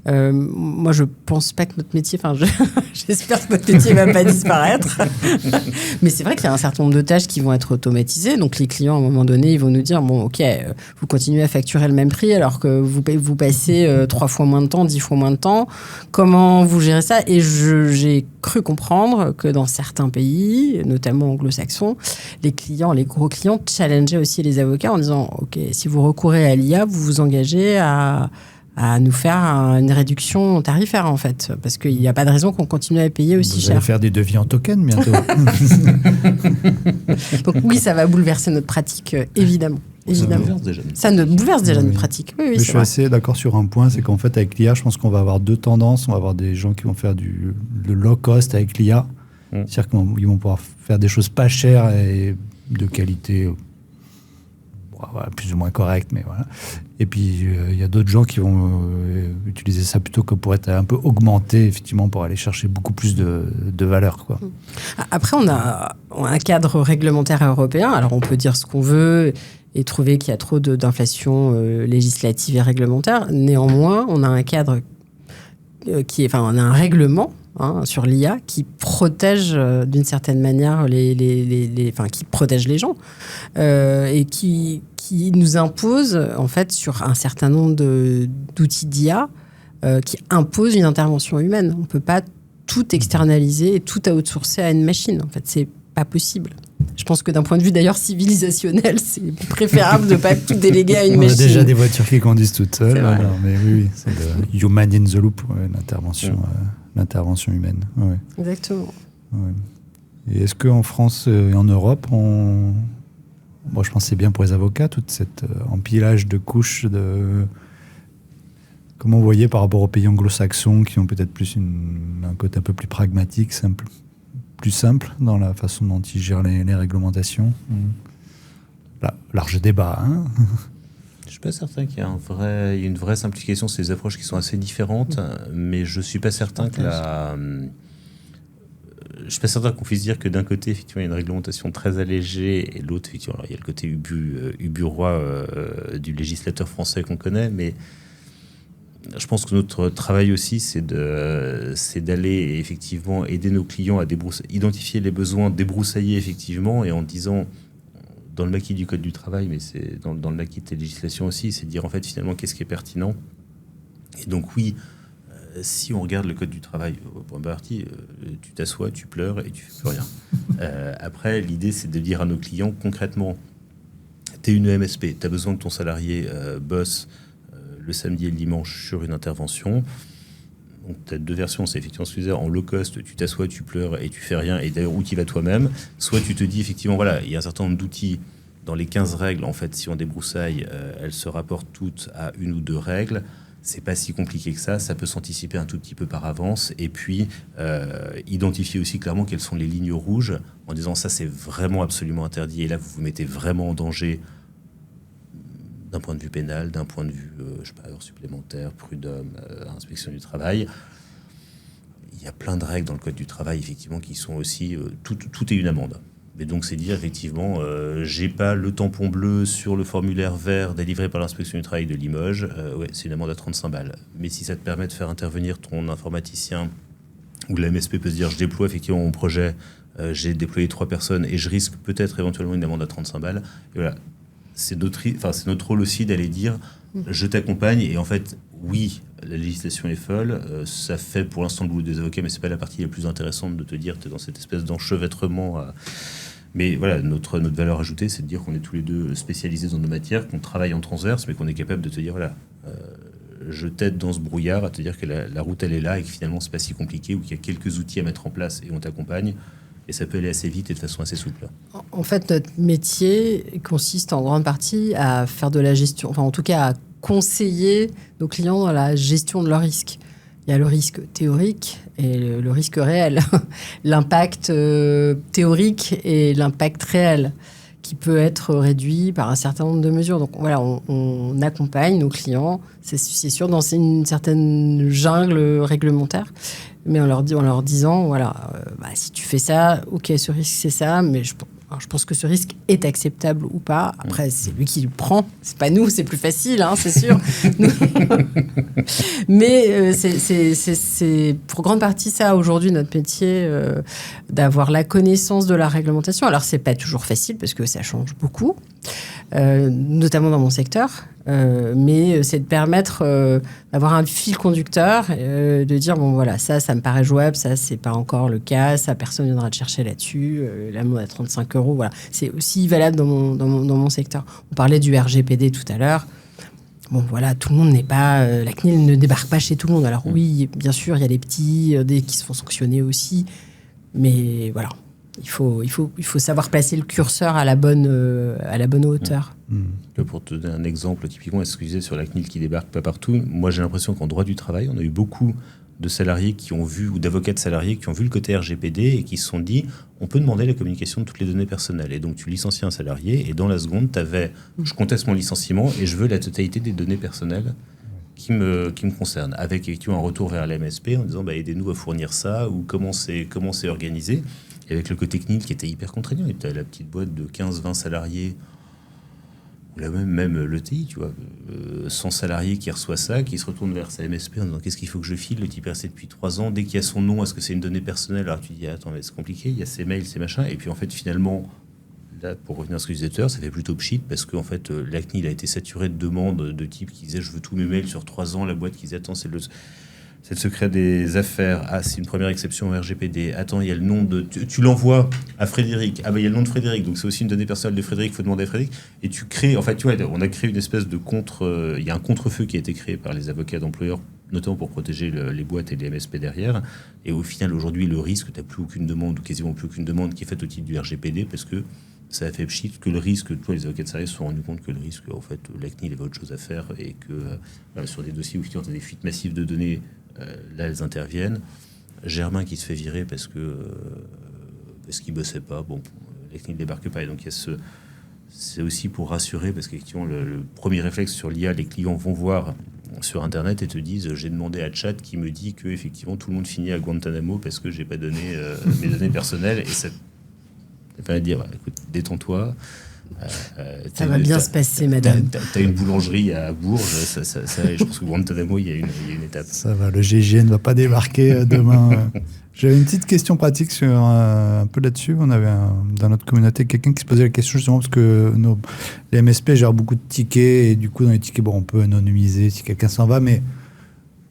Moi, je pense pas que notre métier... j'espère que notre métier va pas disparaître. Mais c'est vrai qu'il y a un certain nombre de tâches qui vont être automatisées. Donc, les clients, à un moment donné, ils vont nous dire, OK, vous continuez à facturer le même prix alors que vous passez 3 fois moins de temps, 10 fois moins de temps. Comment vous gérez ça ? Et j'ai cru comprendre que dans certains pays, notamment anglo-saxons, les gros clients challengeaient aussi les avocats en disant, OK, si vous recourez à l'IA, vous vous engagez à nous faire une réduction tarifaire, en fait. Parce qu'il n'y a pas de raison qu'on continue à payer aussi cher. Vous allez faire des devis en token bientôt. Donc oui, ça va bouleverser notre pratique, évidemment. Ça bouleverse déjà notre pratique. Oui, mais je suis assez d'accord sur un point, c'est qu'en fait, avec l'IA, je pense qu'on va avoir 2 tendances. On va avoir des gens qui vont faire de low cost avec l'IA. C'est-à-dire qu'ils vont pouvoir faire des choses pas chères et de qualité... plus ou moins correct, mais voilà. Et puis, il y a d'autres gens qui vont utiliser ça plutôt que pour être un peu augmenté, effectivement, pour aller chercher beaucoup plus de valeur, quoi. Après, on a un cadre réglementaire européen. Alors, on peut dire ce qu'on veut et trouver qu'il y a trop d'inflation législative et réglementaire. Néanmoins, on a un cadre on a un règlement sur l'IA qui protège d'une certaine manière qui protège les gens et qui nous impose en fait sur un certain nombre d'outils d'IA qui imposent une intervention humaine. On ne peut pas tout externaliser et tout outsourcer à une machine. En fait, c'est pas possible. Je pense que d'un point de vue d'ailleurs civilisationnel, c'est préférable de ne pas tout déléguer à une machine. On a déjà des voitures qui conduisent toutes seules. Mais oui, c'est le human in the loop, l'intervention humaine. Ouais. Exactement. Ouais. Et est-ce qu'en France et en Europe, je pense que c'est bien pour les avocats, tout cet empilage de couches de... Comment vous voyez par rapport aux pays anglo-saxons qui ont peut-être plus un côté un peu plus pragmatique, plus simple dans la façon dont ils gèrent les réglementations. Large débat, hein. Je ne suis pas certain qu'il y ait une vraie simplification. C'est des approches qui sont assez différentes, mais je ne suis pas certain je suis pas certain qu'on puisse dire que d'un côté, effectivement, il y a une réglementation très allégée et l'autre, effectivement, alors, il y a le côté ubu-roi du législateur français qu'on connaît, mais je pense que notre travail aussi, c'est d'aller effectivement aider nos clients à identifier les besoins, débroussailler effectivement, et en disant, dans le maquis du Code du travail, mais c'est dans le maquis de tes législations aussi, c'est de dire en fait finalement qu'est-ce qui est pertinent. Et donc oui, si on regarde le Code du travail au point partie, tu t'assois, tu pleures et tu fais plus rien. Après, l'idée c'est de dire à nos clients concrètement, tu es une MSP, tu as besoin que ton salarié bosse le samedi et le dimanche sur une intervention. Donc, tu as deux versions. C'est effectivement ce que je disais, en low cost, tu t'assois, tu pleures et tu fais rien. Et d'ailleurs, où tu vas toi-même. Soit tu te dis, effectivement, voilà, il y a un certain nombre d'outils. Dans les 15 règles, en fait, si on débroussaille, elles se rapportent toutes à une ou deux règles. C'est pas si compliqué que ça. Ça peut s'anticiper un tout petit peu par avance. Et puis, identifier aussi clairement quelles sont les lignes rouges en disant, ça, c'est vraiment absolument interdit. Et là, vous vous mettez vraiment en danger d'un point de vue pénal, d'un point de vue, heures supplémentaires, prud'homme, inspection du travail. Il y a plein de règles dans le Code du travail, effectivement, qui sont aussi... tout est une amende. Mais donc, c'est dire, effectivement, j'ai pas le tampon bleu sur le formulaire vert délivré par l'inspection du travail de Limoges. C'est une amende à 35 balles. Mais si ça te permet de faire intervenir ton informaticien, ou la MSP peut se dire, je déploie effectivement mon projet, j'ai déployé 3 personnes et je risque peut-être éventuellement une amende à 35 balles. Et voilà. C'est notre rôle aussi d'aller dire je t'accompagne et en fait oui la législation est folle, ça fait pour l'instant le boulot des avocats mais c'est pas la partie la plus intéressante de te dire tu es dans cette espèce d'enchevêtrement mais voilà notre valeur ajoutée c'est de dire qu'on est tous les deux spécialisés dans nos matières, qu'on travaille en transverse mais qu'on est capable de te dire voilà je t'aide dans ce brouillard à te dire que la route elle est là et que finalement c'est pas si compliqué ou qu'il y a quelques outils à mettre en place et on t'accompagne. Et ça peut aller assez vite et de façon assez souple. En fait, notre métier consiste en grande partie à faire de la gestion, enfin en tout cas à conseiller nos clients dans la gestion de leurs risques. Il y a le risque théorique et le risque réel. L'impact théorique et l'impact réel qui peut être réduit par un certain nombre de mesures. Donc voilà, on accompagne nos clients, c'est sûr, dans une certaine jungle réglementaire. Mais en leur disant, voilà, si tu fais ça, ok, ce risque, c'est ça, mais je pense que ce risque est acceptable ou pas. Après, c'est lui qui le prend, c'est pas nous, c'est plus facile, hein, c'est sûr. Mais c'est pour grande partie ça, aujourd'hui, notre métier, d'avoir la connaissance de la réglementation. Alors, c'est pas toujours facile, parce que ça change beaucoup, notamment dans mon secteur. Mais c'est de permettre d'avoir un fil conducteur, de dire bon voilà, ça me paraît jouable, ça c'est pas encore le cas, ça personne viendra te chercher là-dessus, l'amende à 35 €, voilà. C'est aussi valable dans mon secteur. On parlait du RGPD tout à l'heure. Bon voilà, tout le monde n'est pas... la CNIL ne débarque pas chez tout le monde. Alors oui, bien sûr, il y a les petits qui se font sanctionner aussi, mais voilà. Il faut savoir placer le curseur à la bonne hauteur. Pour te donner un exemple, typiquement, est-ce que je disais sur la CNIL qui débarque pas partout, moi j'ai l'impression qu'en droit du travail, on a eu beaucoup de salariés qui ont vu, ou d'avocats de salariés qui ont vu le côté RGPD et qui se sont dit, on peut demander la communication de toutes les données personnelles. Et donc tu licencies un salarié et dans la seconde, tu avais, je conteste mon licenciement et je veux la totalité des données personnelles qui me concernent, avec effectivement un retour vers la MSP en disant, aidez-nous à fournir ça, ou comment c'est organisé. Et avec le côté CNIL qui était hyper contraignant, tu as la petite boîte de 15-20 salariés, ou là même l'ETI, tu vois. son salarié qui reçoit ça, qui se retourne vers sa MSP en disant qu'est-ce qu'il faut que je file, le type est resté depuis 3 ans, dès qu'il y a son nom, est-ce que c'est une donnée personnelle? Alors tu dis attends mais c'est compliqué, il y a ses mails, ses machins, et puis en fait finalement là pour revenir à ce que je disais tout à l'heure, ça fait plutôt pchit parce qu'en fait la CNIL a été saturée de demandes de types qui disaient je veux tous mes mails sur 3 ans, la boîte qui disait attends c'est le secret des affaires. Ah, c'est une première exception au RGPD. Attends, il y a le nom de... Tu l'envoies à Frédéric. Ah, il y a le nom de Frédéric. Donc, c'est aussi une donnée personnelle de Frédéric. Il faut demander à Frédéric. Et tu crées... En fait, tu vois, on a créé une espèce de contre... Il y a un contre-feu qui a été créé par les avocats d'employeurs, notamment pour protéger les boîtes et les MSP derrière. Et au final, aujourd'hui, le risque, tu n'as plus aucune demande, ou quasiment plus aucune demande qui est faite au titre du RGPD parce que ça a fait pchit, que le risque, toi, les avocats de service se sont rendus compte que le risque, en fait, la CNIL avait autre chose à faire et que sur des dossiers où tu as des fuites massives de données, là, elles interviennent. Germain qui se fait virer parce qu'il bossait pas. Bon, la CNIL ne débarque pas. Et donc, c'est aussi pour rassurer, parce qu'effectivement, le premier réflexe sur l'IA, les clients vont voir sur Internet et te disent j'ai demandé à Chat qui me dit que effectivement tout le monde finit à Guantanamo parce que j'ai pas donné mes données personnelles. Et ça va dire bah, écoute, détends-toi. Ça va bien se passer, madame. T'as une boulangerie à Bourges, je pense que Guantanamo, il y a une étape. Ça va, le GIGN ne va pas débarquer demain. J'avais une petite question pratique sur un peu là-dessus. On avait dans notre communauté quelqu'un qui se posait la question justement parce que les MSP gèrent beaucoup de tickets et du coup dans les tickets, bon, on peut anonymiser si quelqu'un s'en va, mais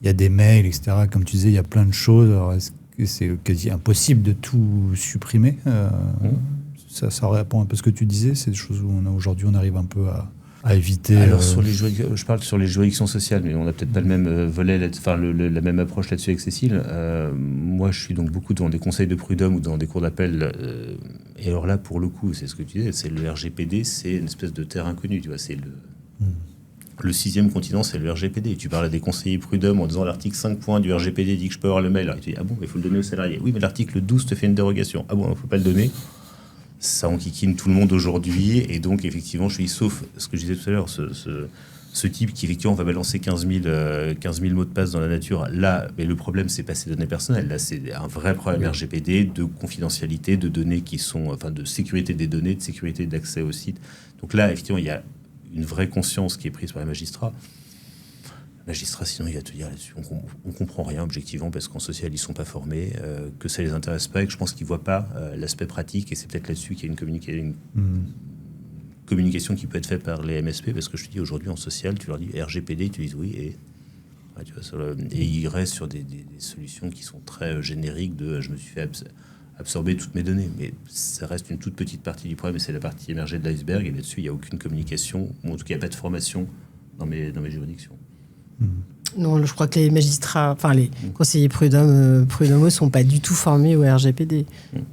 il y a des mails, etc. Comme tu disais, il y a plein de choses. Alors, est-ce que c'est quasi impossible de tout supprimer Ça répond un peu à ce que tu disais, c'est des choses où aujourd'hui on arrive un peu à éviter. Alors je parle sur les juridictions sociales, mais on n'a peut-être pas le même volet, la même approche là-dessus avec Cécile. Moi, je suis donc beaucoup dans des conseils de prud'homme ou dans des cours d'appel. Et alors là, pour le coup, c'est ce que tu disais, c'est le RGPD, c'est une espèce de terre inconnue, tu vois, c'est le 6e continent, c'est le RGPD. Tu parles à des conseillers prud'homme en disant l'article 5 points du RGPD dit que je peux avoir le mail. Alors, tu dis ah bon, il faut le donner au salarié. Oui, mais l'article 12 te fait une dérogation. Ah bon, il ne faut pas le donner. Ça enquiquine tout le monde aujourd'hui, et donc effectivement, je suis sauf ce que je disais tout à l'heure, ce type qui effectivement va balancer 15 000 mots de passe dans la nature. Là, mais le problème, c'est pas ses données personnelles. Là, c'est un vrai problème RGPD de confidentialité, de données qui sont, enfin, de sécurité des données, de sécurité d'accès au site. Donc là, effectivement, il y a une vraie conscience qui est prise par les magistrats. Magistrat, sinon il va te dire là-dessus, on comprend rien objectivement parce qu'en social ils sont pas formés, que ça les intéresse pas et que je pense qu'ils voient pas l'aspect pratique, et c'est peut-être là-dessus qu'il y a une communication qui peut être faite par les MSP, parce que je te dis aujourd'hui en social tu leur dis RGPD, tu dis oui et tu vois, et ils restent sur des solutions qui sont très génériques de je me suis fait absorber toutes mes données, mais ça reste une toute petite partie du problème et c'est la partie émergée de l'iceberg, et là-dessus il n'y a aucune communication, ou en tout cas il n'y a pas de formation dans mes juridictions. Non, je crois que les magistrats, enfin les conseillers prud'homaux sont pas du tout formés au RGPD.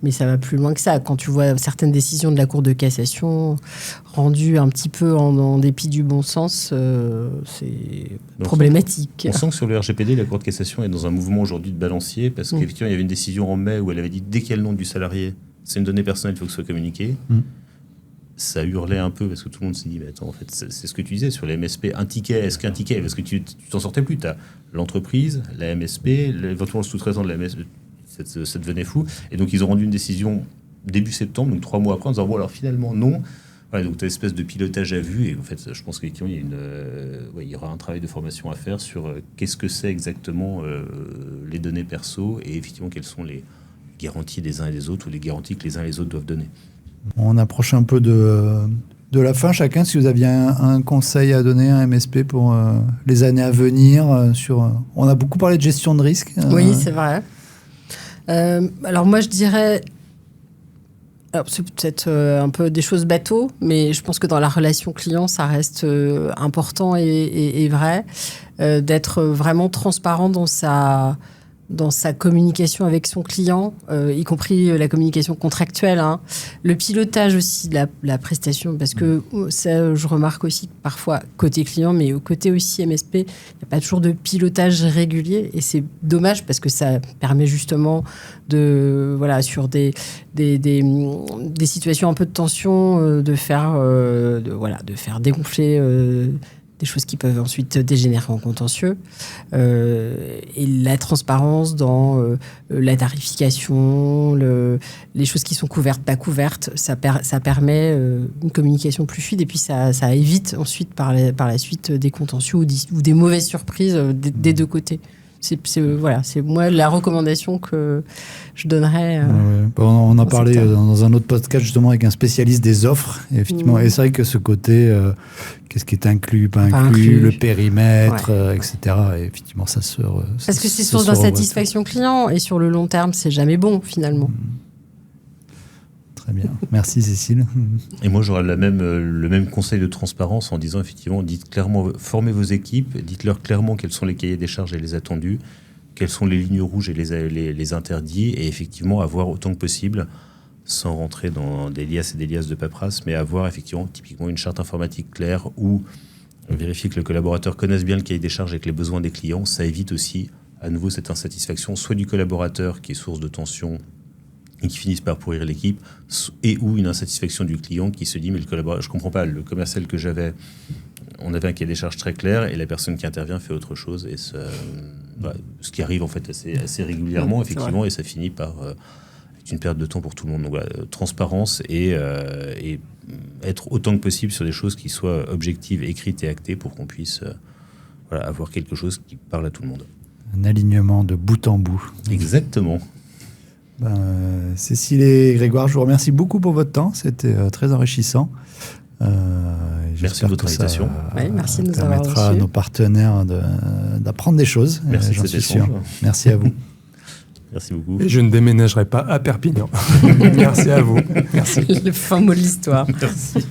Mais ça va plus loin que ça. Quand tu vois certaines décisions de la Cour de cassation rendues un petit peu en dépit du bon sens, c'est problématique. On sent que sur le RGPD, la Cour de cassation est dans un mouvement aujourd'hui de balancier, parce qu'effectivement, il y avait une décision en mai où elle avait dit dès qu'il y a le nom du salarié, c'est une donnée personnelle, il faut que ce soit communiqué. Ça hurlait un peu parce que tout le monde s'est dit mais attends, en fait c'est ce que tu disais sur les MSP, un ticket, est-ce qu'un ticket, parce que tu t'en sortais plus, tu as l'entreprise, la MSP, éventuellement le sous-traitant de la MSP, ça devenait fou, et donc ils ont rendu une décision début septembre, donc 3 mois après, en disant bon alors finalement non. Voilà, donc tu as une espèce de pilotage à vue, et en fait je pense qu'il y aura un travail de formation à faire sur qu'est-ce que c'est exactement les données perso, et effectivement quelles sont les garanties des uns et des autres, ou les garanties que les uns et les autres doivent donner. On approche un peu de la fin. Chacun, si vous aviez un conseil à donner, un MSP pour les années à venir. On a beaucoup parlé de gestion de risque. Oui, c'est vrai. Alors moi, je dirais... Alors, c'est peut-être un peu des choses bateaux, mais je pense que dans la relation client, ça reste important et vrai d'être vraiment transparent dans sa communication avec son client, y compris la communication contractuelle, hein. Le pilotage aussi de la prestation, parce que ça, je remarque aussi que parfois, côté client, mais au côté aussi MSP, il n'y a pas toujours de pilotage régulier, et c'est dommage parce que ça permet justement de, voilà, sur des situations un peu de tension, de faire dégonfler des choses qui peuvent ensuite dégénérer en contentieux. Et la transparence dans la tarification, les choses qui sont couvertes, pas couvertes, ça permet une communication plus fluide et puis ça évite ensuite par la suite des contentieux ou des mauvaises surprises des deux côtés. C'est moi la recommandation que je donnerais. On en parlait dans un autre podcast justement avec un spécialiste des offres. Et effectivement, et c'est vrai que ce côté, qu'est-ce qui est inclus, pas inclus, le périmètre, etc. Et effectivement, ça se. Parce que c'est source d'insatisfaction client et sur le long terme, c'est jamais bon finalement. Très bien. Merci Cécile. Et moi, j'aurais le même conseil de transparence en disant effectivement, dites clairement, formez vos équipes, dites-leur clairement quels sont les cahiers des charges et les attendus, quelles sont les lignes rouges et les interdits, et effectivement avoir autant que possible, sans rentrer dans des liasses et des liasses de paperasse, mais avoir effectivement typiquement une charte informatique claire où vérifier que le collaborateur connaisse bien le cahier des charges avec les besoins des clients. Ça évite aussi à nouveau cette insatisfaction, soit du collaborateur qui est source de tension et qui finissent par pourrir l'équipe, et ou une insatisfaction du client qui se dit mais le collaborateur, je comprends pas, le commercial que j'avais, on avait un cahier des charges très clair et la personne qui intervient fait autre chose, et ce qui arrive en fait assez régulièrement effectivement, et ça finit par être une perte de temps pour tout le monde. Donc voilà, transparence et être autant que possible sur des choses qui soient objectives, écrites et actées pour qu'on puisse avoir quelque chose qui parle à tout le monde. Un alignement de bout en bout. Exactement. Cécile et Grégoire, je vous remercie beaucoup pour votre temps. C'était très enrichissant. Merci de votre invitation. Merci de nous avoir permettra à nos partenaires d'apprendre des choses. Merci, j'en suis sûr. Merci à vous. Merci beaucoup. Et je ne déménagerai pas à Perpignan. Merci à vous. Merci. Le fin mot de l'histoire. Merci.